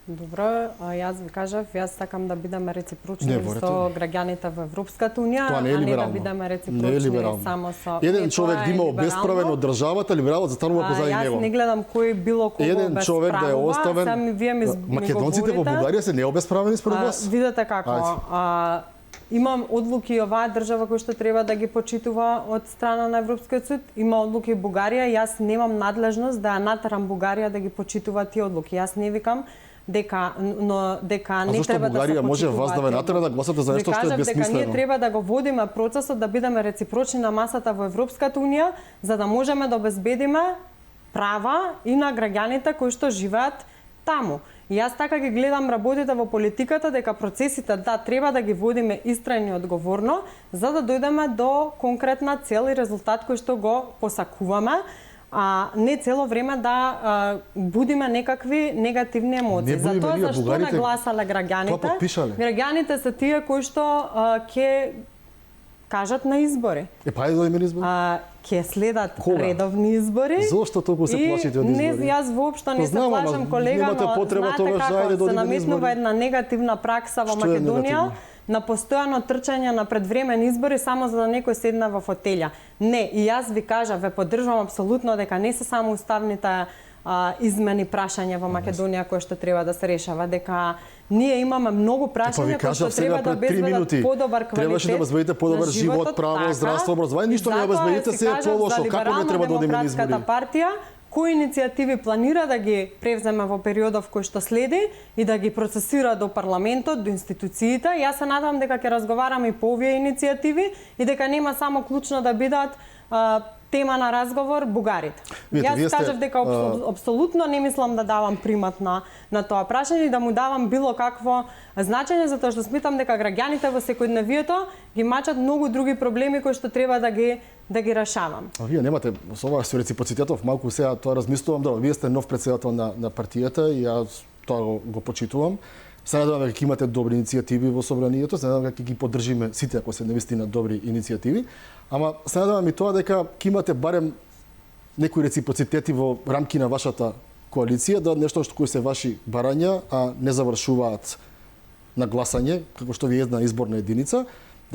Добро, јас ви кажав, јас сакам да бидеме реципрочни со граѓаните во Европската унија, а не да бидеме реципрочни само со... Еден човек да има обесправен од државата, либералот застанува позади него. Јас не гледам кој било кого еден човек да е оставен. Македонците во Бугарија се необесправени според вас? Видете како. Имам одлуки оваа држава која што треба да ги почитува од страна на Европскиот суд. Има одлуки Бугарија, јас немам надлежност да ја натерам Бугарија да ги почитува тие одлуки. Јас не викам дека не зашто треба да се Бугарија може почитуваат вас да ве натера да гласате за нешто што е дека ние бесмислено? треба да го водиме процесот да бидеме реципрочни на масата во Европската унија, за да можеме да обезбедиме права и на граѓаните кои што живеат таму. И јас така ги гледам работите во политиката, дека процесите треба да ги водиме истрајно и одговорно, за да дојдеме до конкретна цел и резултат кој што го посакуваме, а не цело време да будиме некакви негативни емоции. Не будиме Затоа ние, зашто бугарите нагласале тоа граѓаните? потпишале. Граѓаните се тие кои што ќе кажат на избори. Па ајде да имаме избори. Ќе следат Кога? редовни избори. Зошто толку се плашите од избори? Не, јас воопшто не се знам, ама плашам, колега, немате но потреба знаете тогаш, како ајде да се одиме на наметнува избори. една негативна пракса во Што е Македонија негативно? на постојано трчање на предвремени избори само за да некој седне во фотелја. Не, и јас ви кажав, ве поддржувам апсолутно дека не се само уставните измени прашања во Македонија кои што треба да се решава, дека ние имаме многу прашања кои што треба да обезбедат подобар квалитет. Требаше да обезбедите подобар живот, право, здравство, образование, ништо не обезбедите, се е полошо. Како не треба да одиме на избори? Партија кои иницијативи планира да ги превземе во периодов кој што следи и да ги процесира до парламентот, до институциите. Јас се надам дека ќе разговараме и по овие иницијативи и дека нема само клучно да бидат тема на разговор бугарите. Јас кажав дека апсолутно не мислам да давам примат на тоа прашање и да му давам било какво значење, затоа што сметам дека граѓаните во секојдневието ги мачат многу други проблеми кои што треба да ги решавам. А вие немате со ова со реципроцитетов, малку сега тоа размислувам, да, вие сте нов претседател на партијата и јас тоа го почитувам. Се надевам дека имате добри иницијативи во собранието, се надевам дека ги поддржиме сите ако се навистина добри иницијативи, ама се надевам и тоа дека ќе имате барем некои реципроцитети во рамки на вашата коалиција, да нешто што кои се ваши барања, а не завршуваат на гласање, како што ви е една изборна единица,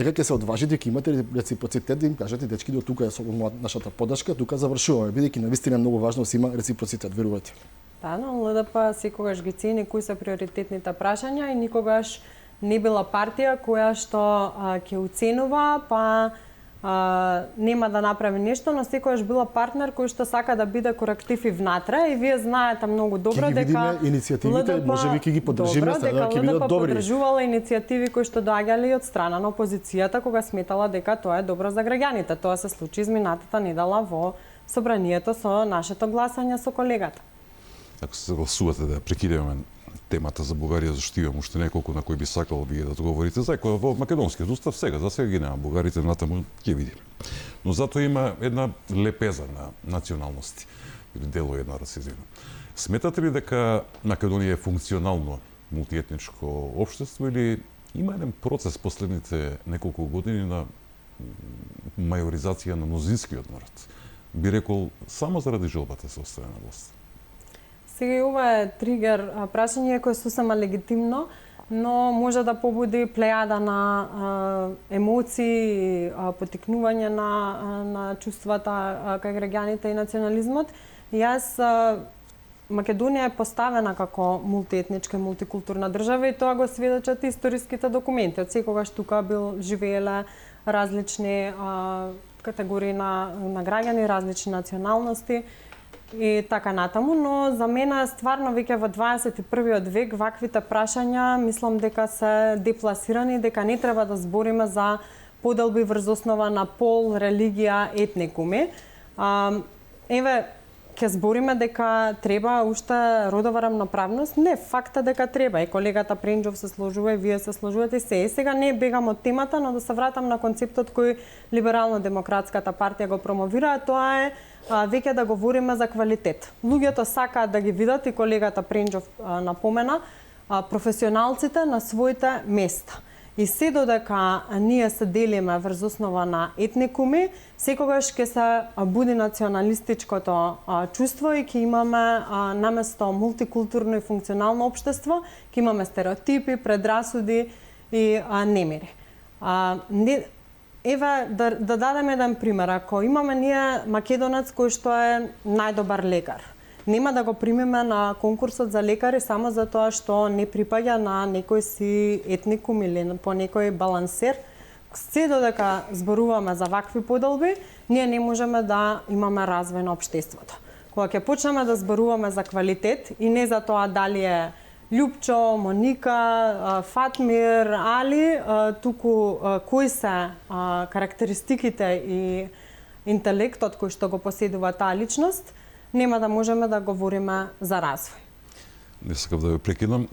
дека ќе се одважите, ќе имате реципроцитет да им кажете дечки до тука е со нашата поддршка, тука завршуваме, бидејќи навистина многу важно се има реципроцитет, верувате. Да, но ЛДП секогаш ги цени кои се приоритетните прашања и никогаш не била партија која што ќе уценува, па нема да направи нешто, но секогаш била партнер кој што сака да биде коректив и внатре и вие знаете многу добро дека ЛДП иницијативите можеби ќе ги поддржиме, дека ќе бидат добри. Поддржувала иницијативи кои што доаѓале од страна на опозицијата кога сметала дека тоа е добро за граѓаните. Тоа се случи изминатата недела во собранието со нашето гласање со колегата. Ако се согласувате да прекидеме темата за Бугарија, зашто имам уште неколку на кои би сакал вие да одговорите, зајко во македонскиот устав сега, за сега ги нема бугарите, натаму ќе види. Но затоа има една лепеза на националности, или дело една расизина. Сметате ли дека Македонија е функционално мултиетничко општество или има еден процес последните неколку години на мајоризација на мнозинскиот народ? Би рекол, само заради желбата се остави на власт. Сега и ова е тригер прашање кој е сосема легитимно, но може да побуди плејада на емоции, потикнување на чувствата кај граѓаните и национализмот. Јас Македонија е поставена како мултиетничка и мултикултурна држава и тоа го сведочат историските документи. Од секогаш тука живееле различни категории на граѓани, различни националности и така натаму, но за мене стварно веќе во 21 век ваквите прашања мислам дека се депласирани, дека не треба да збориме за поделби врз основа на пол, религија, етникуми. Еве, ќе збориме дека треба уште родова рамноправност? Не, факта дека треба. И колегата Пренџов се сложува, и вие се сложувате и се. Сега не бегам од темата, но да се вратам на концептот кој Либерално-демократската партија го промовира, тоа е веќе да говориме за квалитет. Луѓето сакаат да ги видат, и колегата Пренџов напомена, професионалците на своите места. И се додека ние се делиме врз основа на етникуми, секогаш ќе се буди националистичкото чувство и ќе имаме наместо мултикултурно и функционално општество, ќе имаме стереотипи, предрасуди и немири. Еве да дадеме еден пример. Ако имаме ние македонец кој што е најдобар лекар, нема да го примиме на конкурсот за лекари само затоа што не припаѓа на некој си етникум или по некој балансер. Се додека зборуваме за вакви поделби, ние не можеме да имаме развој на општеството. Кога ќе почнеме да зборуваме за квалитет и не за тоа дали е Љупчо, Моника, Фатмир, Али, туку кои се карактеристиките и интелектот кој што го поседува таа личност, нема да можеме да говориме за развој. Не сакав да ве прекинам.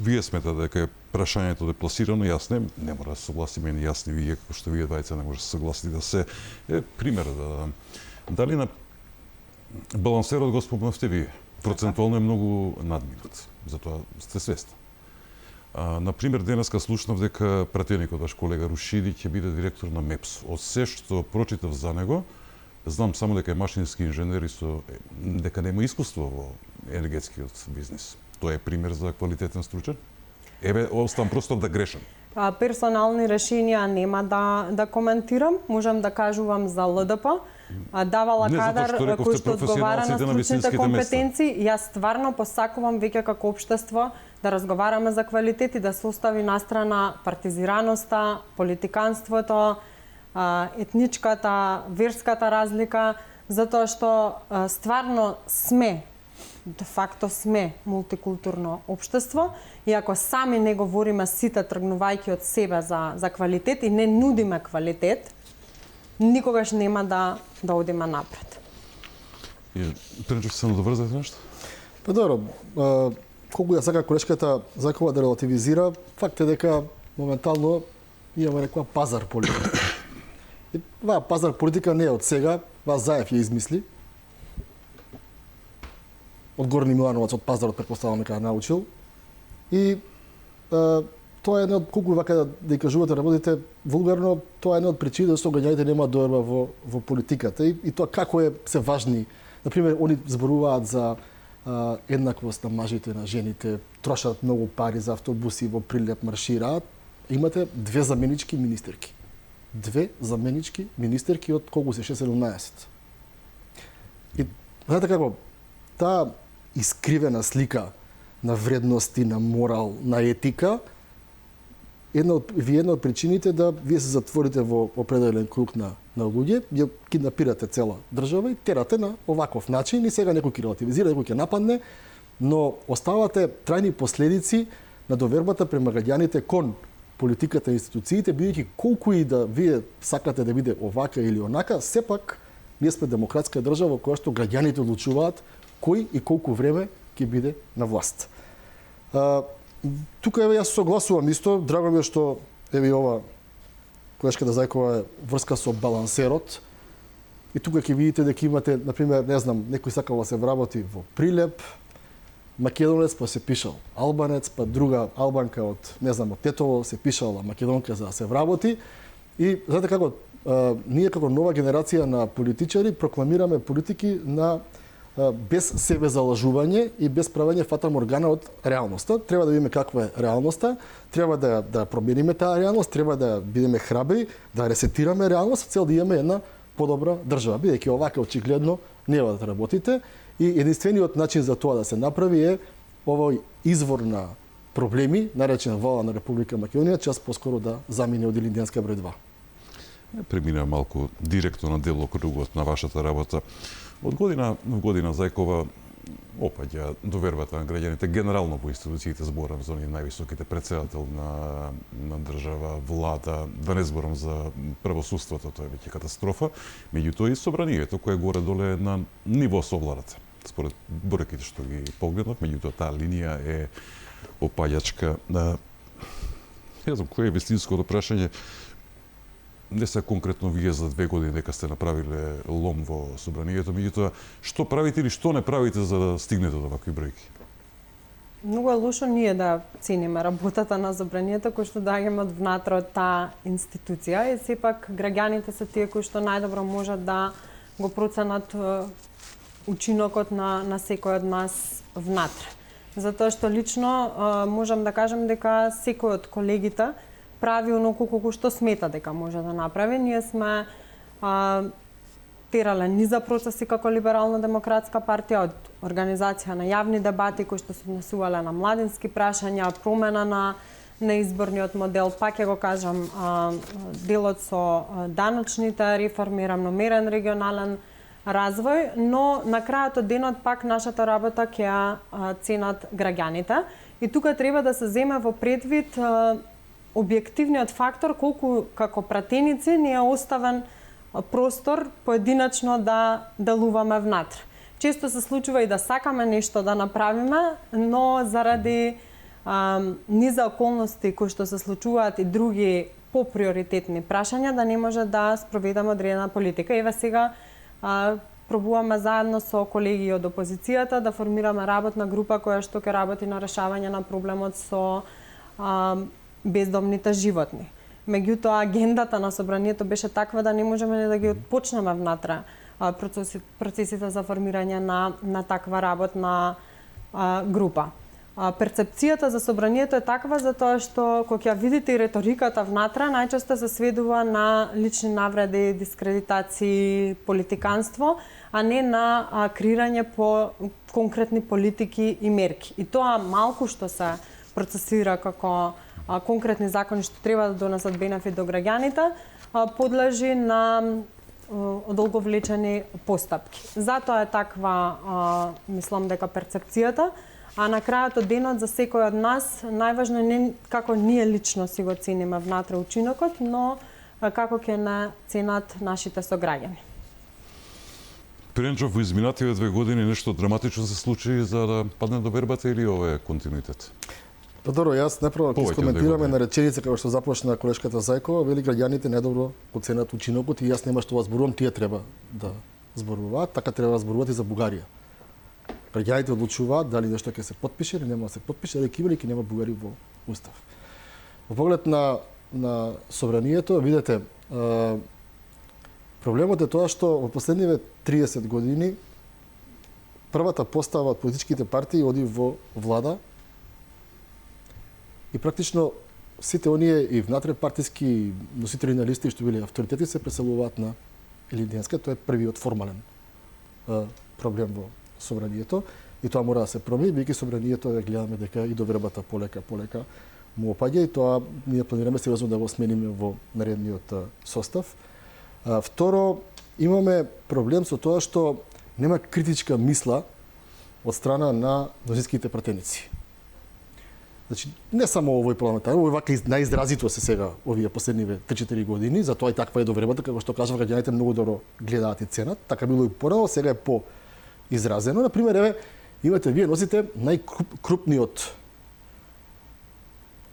Вие сметате дека прашањето депласирано, јас не мора да се согласиме, и јас и вие, како што вие двајца не може да се согласите да се пример дали на балансерот го спомнавте вие. Процентуално е многу надминат. Затоа сте свесни. Например, денеска слушнав дека пратеникот ваш колега Рушиди ќе биде директор на МЕПС. Од се што прочитав за него, знам само дека е машински инженер и дека нема искуство во енергетскиот бизнис. Тоа е пример за квалитетен стручен? Еве, оставам просто да грешам. Персонални решенија нема да коментирам. Можам да кажувам за ЛДП. Давала кадар кој што одговара на стручните компетенции. Јас стварно посакувам веќе како општество да разговараме за квалитет и да се остави настрана партизираноста, политиканството, етничката, верската разлика, затоа што стварно сме, де факто сме мултикултурно општество и ако сами не говориме сите тргнувајќи од себе за квалитет и не нудиме квалитет, никогаш нема да одиме напред. Пренчев се надоврзате нешто? Па добро, колку ја сака колешката Закова да релативизира, факт е дека моментално имаме некоја пазар политика. И оваа пазар политика не е од сега, ова Заев ја измисли. Од Горни Милановаc од пазарот претпоставам дека научил. И тоа е една од колку вака да ја кажувате, работите вулгарно, тоа е една од причини зашто граѓаните нема доверба во политиката и тоа како се важни. Например, они зборуваат за еднаквост на мажите и на жените, трошат многу пари за автобуси, во Прилеп маршираат. Имате две заменички министерки. Две заменички министерки од колку се 6-17. И знаете како, таа искривена слика на вредности, на морал, на етика, една од причините да вие се затворите во определен круг на луѓе, ја киднапирате цела држава и терате на оваков начин и сега некој ќе релативизира, некој ќе нападне, но оставате трајни последици на довербата према граѓаните кон политиката и институциите, бидејќи колку и да вие сакате да биде овака или онака, сепак ние сме демократска држава која што граѓаните одлучуваат кој и колку време ќе биде на власт. Тука еве јас согласувам исто, драго ми е што еве ова колешката Зајкова е врска со балансерот. И тука ќе видите дека имате, например, не знам, некој сакал да се вработи во Прилеп, македонец па се пишал албанец, па друга албанка од, не знам, од Тетово се пишала македонка за да се вработи. И знаете како, ние како нова генерација на политичари прокламираме политики на без себе залажување и без правење фатаморгана од реалноста. Треба да видиме каква е реалноста, треба да промениме таа реалност, треба да бидеме храбри, да ресетираме реалност, цел да имаме една подобра држава. Бидејќи овака очигледно нема да работите и единствениот начин за тоа да се направи е овој извор на проблеми, наречен вала на Република Македонија, час поскоро да замине од Илинденска број 2. Премина малку директно на делокругот на вашата работа. Од година в година Зајкова опаѓа довербата на граѓаните генерално во институциите, зборам за оние највисоките председател на држава, влада, да не зборам за правосудството, тоа е веќе катастрофа, меѓутоа и собранието кое горе доле на ниво со владата. Според бројките што ги погледнав, меѓутоа таа линија е опаѓачка на не знам кој е вистинското прашање. Не се конкретно вие за 2 години дека сте направиле лом во собранието, меѓутоа што правите или што не правите за да стигнете до вакви бројки? Многу е лошо ние да цениме работата на собранието кој што доаѓаме од внатре од таа институција и сепак граѓаните се тие кои што најдобро можат да го проценат учинокот на секој од нас внатре. Затоа што лично можам да кажам дека секој од колегите прави оноку колку што смета дека може да направи. Ние сме терале низа процеси како Либерално-демократска партија, од организација на јавни дебати кои што се однесувале на младински прашања, промена на изборниот модел, пак ќе го кажам, делот со даночните реформи, рамномерен регионален развој, но на крајот од денот пак нашата работа ќе ја ценат граѓаните. И тука треба да се земе во предвид објективниот фактор колку како пратеници ни е оставен простор поединачно да делуваме внатре. Често се случува и да сакаме нешто да направиме, но заради низа околности кои што се случуваат и други поприоритетни прашања да не може да спроведеме одредена политика. Еве сега пробуваме заедно со колеги од опозицијата да формираме работна група која што ќе работи на решавање на проблемот со бездомните животни. Меѓутоа, агендата на собранието беше таква да не можеме да ги почнеме внатре процесите за формирање на таква работна група. Перцепцијата за собранието е таква затоа што кога ќе видите и реториката внатре, најчесто се сведува на лични навреди, дискредитации, политиканство, а не на креирање по конкретни политики и мерки. И тоа малку што се процесира како конкретни закони што треба да донесат бенефит до граѓаните, подлежи на одолговлечени постапки. Затоа е таква, мислам дека перцепцијата, а на крајот од денот за секој од нас најважно е не како ние лично си го цениме внатре учинокот, но како ќе не ценат нашите сограѓани. Пренчов, во изминативе 2 години нешто драматично се случи за да падне до бербата или ова е континуитет? Па добро, јас напрово ќе искоментираме на реченица како што започна колешката Зајкова, вели граѓаните недобро оценат учинокот и јас нема што зборувам, тие треба да зборуваат, така треба да зборуваат и за Бугарија. Граѓаните одлучуваат дали нешто ќе се потпише или нема да се потпише, дали ќе има или ќе нема бугари во устав. Во поглед на собранието, видете, проблемот е тоа што во последниве 30 години првата постава од политичките партии оди во влада и практично сите оние и внатре партиски носители на листи што биле авторитети се преселуваат на Илинденска. Тоа е првиот формален проблем во собранието и тоа мора да се промени, бидејќи собранието да гледаме дека и довербата полека му опаѓа и тоа ние планираме сериозно да го смениме во наредниот состав. Второ, имаме проблем со тоа што нема критичка мисла од страна на мнозинските пратеници. Значи, не само овој парламентар, овој вака најизразито се сега овие последниве 3-4 години, затоа и таква е довербата, како што кажав, граѓаните многу добро гледаат и ценат, така било и порано, сега е по-изразено. Например, еве, имате, вие носите најкрупниот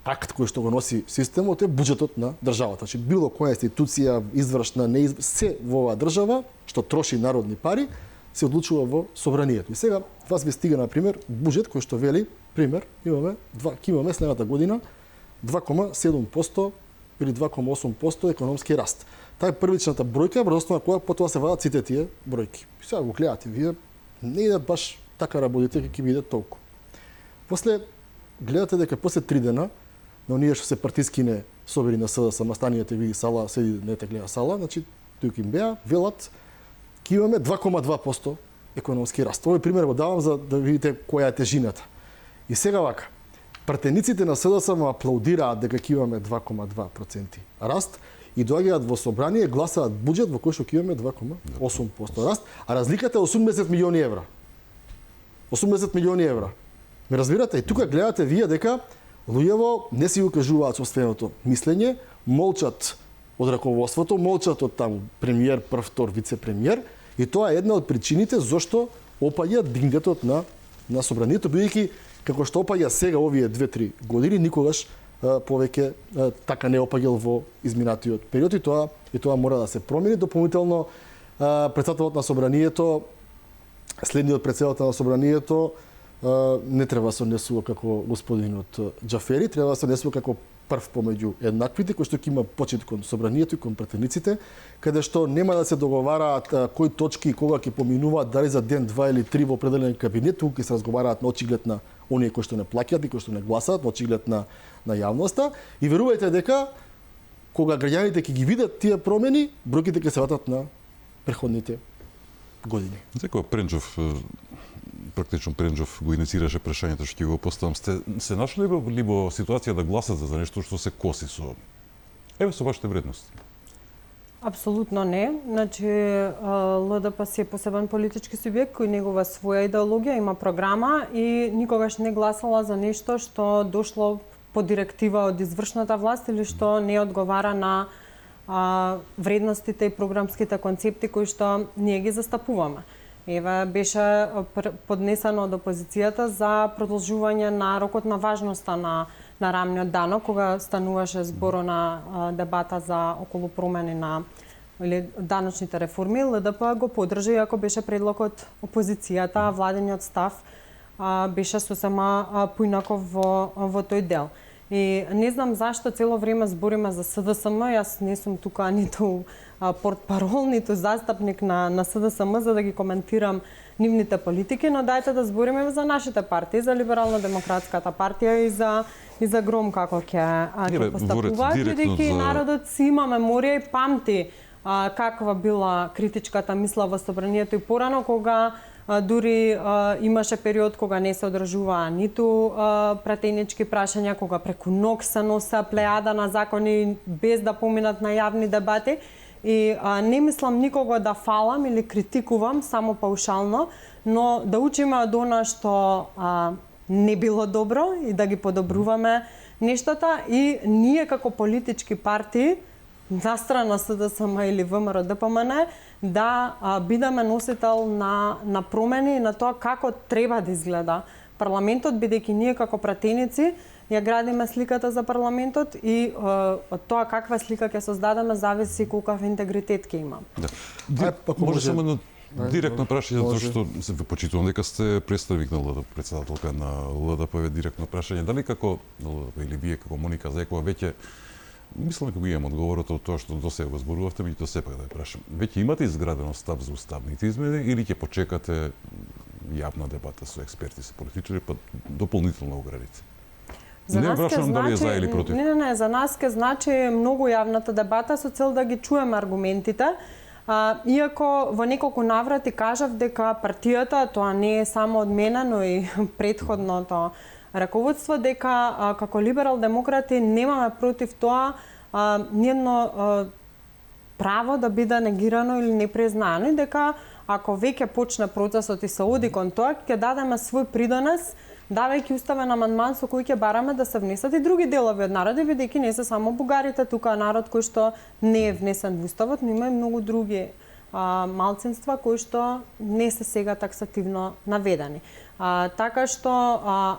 акт кој што го носи системот е буџетот на државата. Значи, било која институција, извршна, се во оваа држава, што троши народни пари, се одлучува во собранието. И сега вас ви стига, например, буџет кој што вели, пример, имаме следната година 2,7% или 2,8% економски раст. Таа е првичната бројка, врз основа на која потоа се вадат сите тие бројки. Сега го гледате, вие не идат баш така работите како ќе бидат толку. После гледате дека после 3 дена на оние што се партискине собери на СДС, мастанијата види сала, седи не те гледа сала, значи тук им беа, велат ќе имаме 2,2% економски раст. Овој пример го давам за да видите која е тежината. И сега вака, пратениците на СДС му аплаудираат дека ќе имаме 2,2% раст и доаѓаат во собрание, гласаат буџет во кој што ќе имаме 2,8% раст, а разликата е 80 милиони евра. 80 милиони евра. Ме разбирате? И тука гледате вие дека луѓево не си го кажуваат собственото мислење, молчат од раководството, молчат од таму премиер, прв, втор, вице-премиер, и тоа е една од причините зошто опаѓа дингнетот на собранието, бидејќи како што опаѓа сега овие 2-3 години, никогаш повеќе така не опаѓал во изминатиот период и тоа мора да се промени. Дополнително председателот на собранието, следниот председател на собранието не треба да се однесува како господинот Џафери, треба да се однесува како прв помеѓу еднаквите, кој што ќе има почит кон собранието и кон пратениците, каде што нема да се договараат кои точки и кога ќе поминуваат, дали за ден, 2 или 3 во определен кабинет, туку ќе се разговараат на очиглед на оние кои што не плаќаат и кои што не гласаат, на очиглед на јавноста. И верувајте дека кога граѓаните ќе ги видат тие промени, бројките ќе се вратат на претходните години. Секој Пренчов, практично Пренчов го инициираше прашањето што ќе го поставам. Се нашли ли во ситуација да гласате за нешто што се коси со со вашите вредности? Апсолутно не. Значи, ЛДП си е посебен политички субјект кој негова своја идеологија, има програма и никогаш не гласала за нешто што дошло по директива од извршната власт или што не одговара на вредностите и програмските концепти кои што ние ги застапуваме. Еве беше поднесено од опозицијата за продолжување на рокот на важноста на рамниот данок, кога стануваше зборо на дебата за околу промени на или даночните реформи. ЛДП го поддржа, иако беше предлог од опозицијата, владениот став беше сосема поинаков во тој дел. И не знам зашто цело време збориме за СДСМ, јас не сум тука ниту портпарол, ниту застапник на СДСМ за да ги коментирам нивните политики, но дајте да збориме за нашите партии, за Либерално-демократската партија и за ГРОМ како ќе постапуваат, бидејќи народот си има меморија и памти каква била критичката мисла во собранието и порано, кога дури имаше период кога не се одржуваа ниту пратенички прашања, кога преку ног се носа плејада на закони без да поминат на јавни дебати. И не мислам никого да фалам или критикувам само паушално, но да учиме од она што не било добро и да ги подобруваме нештата и ние како политички партии настрана СДСМ или ВМРО ДПМН да бидеме носител на промени и на тоа како треба да изгледа парламентот, бидејќи ние како пратеници ја градиме сликата за парламентот и од тоа каква слика ќе создадеме зависи колкав интегритет ќе има. Да. Може само едно директно прашање, зашто се ве почитувам дека сте представник на ЛДП, председателка на ЛДП, директно прашање. Дали како ЛДП или вие како Моника Зајкова веќе мислам дека го имам одговорот од тоа што досега го зборувавте, меѓутоа сепак да ја прашам. Веќе имате изградено став за уставните измени или ќе почекате јавна дебата со експерти, со политичари, па дополнително оградите? Не прашам дали е за или против. Не, за нас ке значи многу јавната дебата со цел да ги чуеме аргументите. Иако во неколку наврати кажав дека партијата, тоа не е само од мене, но и претходното раководство, дека како либерал-демократи немаме против тоа ниедно право да биде негирано или непризнаено и дека ако веќе почне процесот и се оди кон тоа, ќе дадеме свој придонес давајќи уставен амандман со кој ќе бараме да се внесат и други делови од народот, бидејќи не се само бугарите, тука народ кој што не е внесен во уставот, но има и многу други малцинства кои што не се сега таксативно наведени. Така што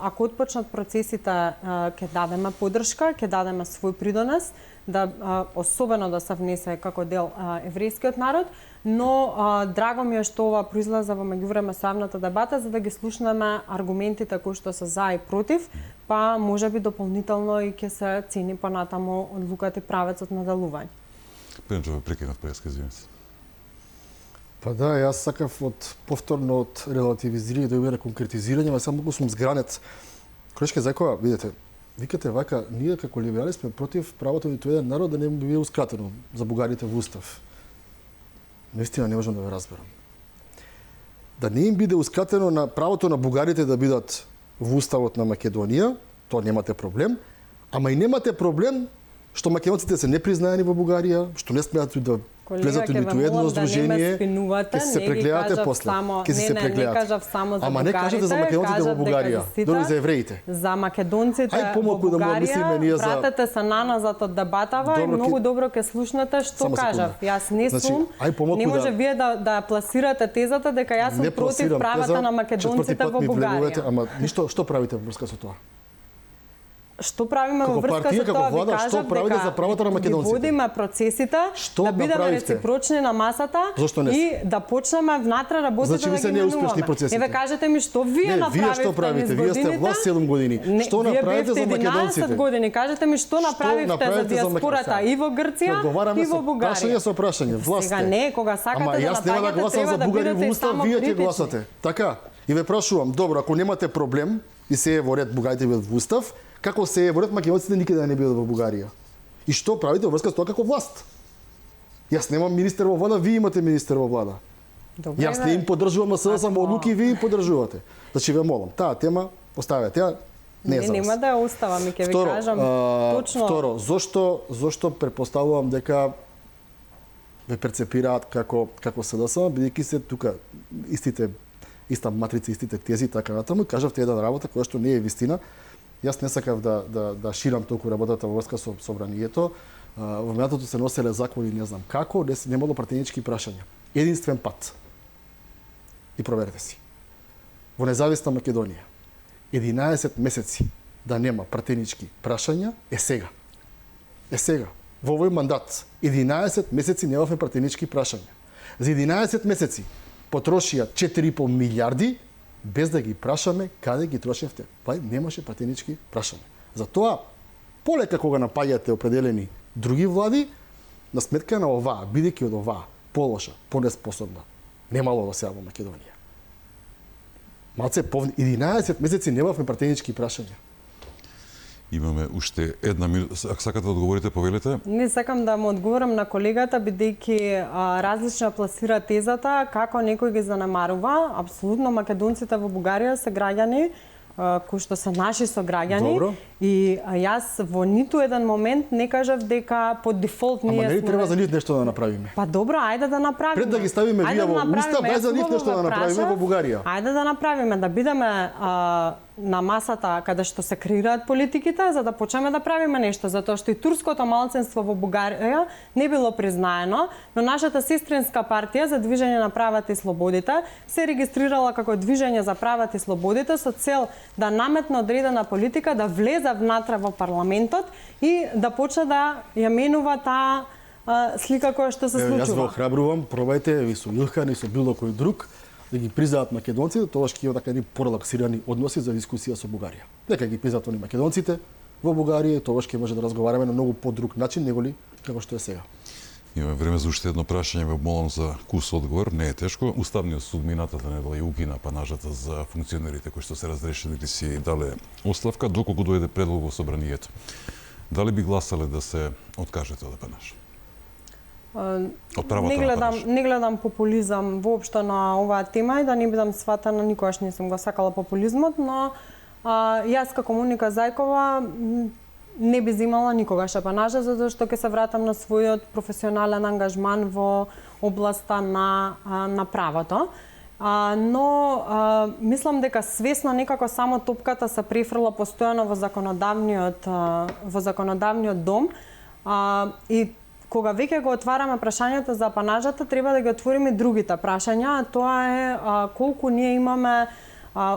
ако отпочнат процесите ќе дадеме поддршка, ќе дадеме свој придонес, да особено да се внесе како дел еврејскиот народ, но драго ми е што ова произлеза во меѓувреме со јавната дебата за да ги слушнеме аргументите кои што се за и против, па можеби дополнително и ќе се цени понатаму одлуката и правецот на делување. Пенчо, прекинав преска, извинете се. Па да, јас сакав повторно од релативизирање да биде конкретизирање, ама само сум згранет. Колешка Зајкова, видете, викате вака, ние како либерали сме против правото ниту еден народ да не би било ускратено за бугарите во устав. Наистина не можам да ве разберам. Да не им биде ускратено на правото на бугарите да бидат во уставот на Македонија, тоа немате проблем, ама и немате проблем што македонците се непризнаени во Бугарија, што не смеат да влезат во ниту едно здружение, ќе се прегледате после. Ќе се прегледате. Не кажав само за ама не кажете за македонците во Бугарија, дори за евреите. За македонците во Бугарија, вратете се наназад од дебатава и многу добро ќе слушнете што кажав. Јас не сум, не може вие да пласирате тезата дека јас сум против правата на македонците во Бугарија. Ама ништо, што правите во врска со тоа? Што правиме во врска со тоа? Ви кажав дека ги водиме процесите, да бидеме реципрочни на масата и да почнеме внатре работите да ги менуваме. Еве кажете ми што вие направивте? Вие што правите? Вие сте власт 7 години. Што направите за македонците? 11 години. Кажете ми што направивте за диаспората и во Грција и во Бугарија? Прашање со прашање. Власт. Сега не, кога сакате да напаѓате, треба да бидете само вие ќе критични. гласате. Така. И ве прашувам, добро, ако немате проблем и се е во ред бугарите во устав, како се е во ред македонците никаде да не бидат во Бугарија? И што правите во врска со тоа како власт? Јас немам министер во влада, вие имате министер во влада. Добре, јас не им поддржувам само одлуки, вие им поддржувате. Значи ве молам, таа тема оставете ја, не е за вас. Нема да ја оставам и ќе ви кажам точно. Второ, зошто претпоставувам дека ве перцепираат како СДСМ, бидејќи се тука иста матрица, истите тези и така натаму. Кажавте една работа која што не е вистина. Јас не сакав да ширам толку работата во врска со собранието. Во минатото се носеле закони, не знам како, немало пратенички прашања. Единствен пат. И проверете си. Во независна Македонија 11 месеци да нема пратенички прашања е сега. Е сега. Во овој мандат 11 месеци немавме пратенички прашања. За 11 месеци потрошија 4,5 милиарди без да ги прашаме каде ги трошевте. Па немаше пратенички прашања. Затоа полека кога напаѓате определени други влади, на сметка на оваа, бидејќи од оваа полоша, понеспособна, немало до сега во Македонија. Малце повни 11 месеци немавме пратенички прашања. Имаме уште една минута. Ако сакате да одговорите, повелете. Не сакам да му одговорам на колегата, бидејќи различно пласира тезата, како некој ги занемарува. Апсолутно македонците во Бугарија се граѓани кои што се наши сограѓани. Добро. И јас во ниту еден момент не кажав дека по дефолт ние Ама не ли сме... треба за нив нешто да направиме? Па добро, ајде да направиме. Пред да ги ставиме вие во уста, бај за нив нешто да направиме во Бугарија. Ајде да направиме, да бидеме на масата каде што се креираат политиките, за да почнеме да правиме нешто, затоа што и турското малцинство во Бугарија не било признаено, но нашата сестринска партија за движење на правата и слободите се регистрирала како движење за правата и слободите со цел да наметне одредена политика, да влезе внатре во парламентот и да почне да ја менува таа слика која што се случува. Јас ве охрабрувам, пробајте ви со Илхан и со било кој друг да ги признаат македонците, тоа ќе има така едни порелаксирани односи за дискусија со Бугарија. Нека ги признаат они македонците во Бугарија и тоа ќе може да разговараме на многу подруг начин неголи како што е сега. Имаме време за уште едно прашање, ве молам за кус одговор, не е тешко. Уставниот суд минатата недела ја укина панажата за функционерите кои што се разрешени или си дале оставка, доколку дојде предлог во собранието. Дали би гласале да се откажете од панаж? Не гледам популизам воопшто на оваа тема и да не бидам сватана, никогаш не сум го сакала популизмот, но јас како Моника Зајкова не би земала никогаш апанажа, затоа што ќе се вратам на својот професионален ангажман во областа на правото. Но мислам дека свесно некако само топката се префрла постојано во законодавниот дом и кога веќе го отвараме прашањето за апанажата, треба да ги отвориме другите прашања, а тоа е колку ние имаме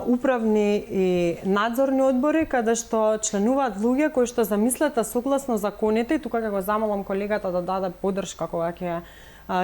управни и надзорни одбори каде што членуваат луѓе кои што замислата согласно законите, и тука ќе го замолам колегата да даде поддршка кога ќе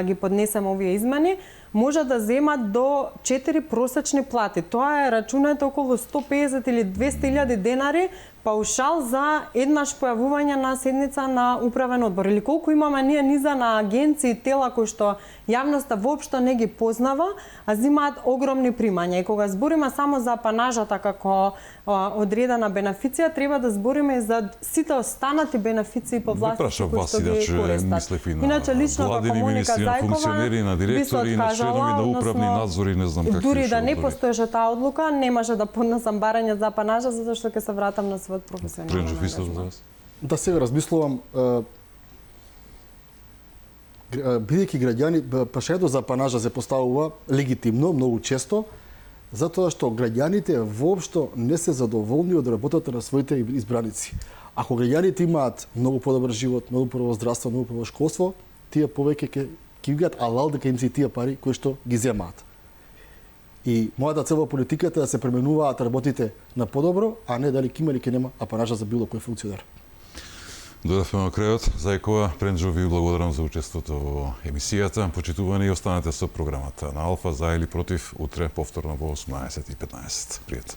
ги поднесем овие измени, може да земат до 4 просечни плати. Тоа е, рачунете, околу 150 или 200.000 денари паушал за еднаш појавување на седница на управен одбор. Или колку имаме ние низа на агенции и тела кои што јавноста воопшто не ги познава, а земаат огромни примања. И кога збориме само за апанажата како одредена бенефиција, треба да збориме и за сите останати бенефиции по властите кои што ги користат. Иначе лично како Моника Зајкова на директори, на членови на управни надзори, не знам какви. Дури да не постоеше таа одлука, немаше да поднесам барање за апанажа затоа што ќе се вратам на својот професионален ангажман. Да, сега размислувам, бидејќи граѓани, прашањето за апанажа се поставува легитимно, многу често, затоа што граѓаните воопшто не се задоволни од работата на своите избраници. Ако граѓаните имаат многу подобар живот, многу подобро здравство, многу подобро школство, тие повеќе ќе видат алал дека им се тие пари кои што ги земаат. И мојата цел во политиката е да се пременуваат работите на подобро, а не дали ќе има или ќе нема апанажа за било кој функционер. Дојдовме на крајот. Зајкова, Пренџо, ви благодарам за учеството во емисијата. Почитувани и останете со програмата на Алфа, за или против, утре повторно во 18:15. Пријатно.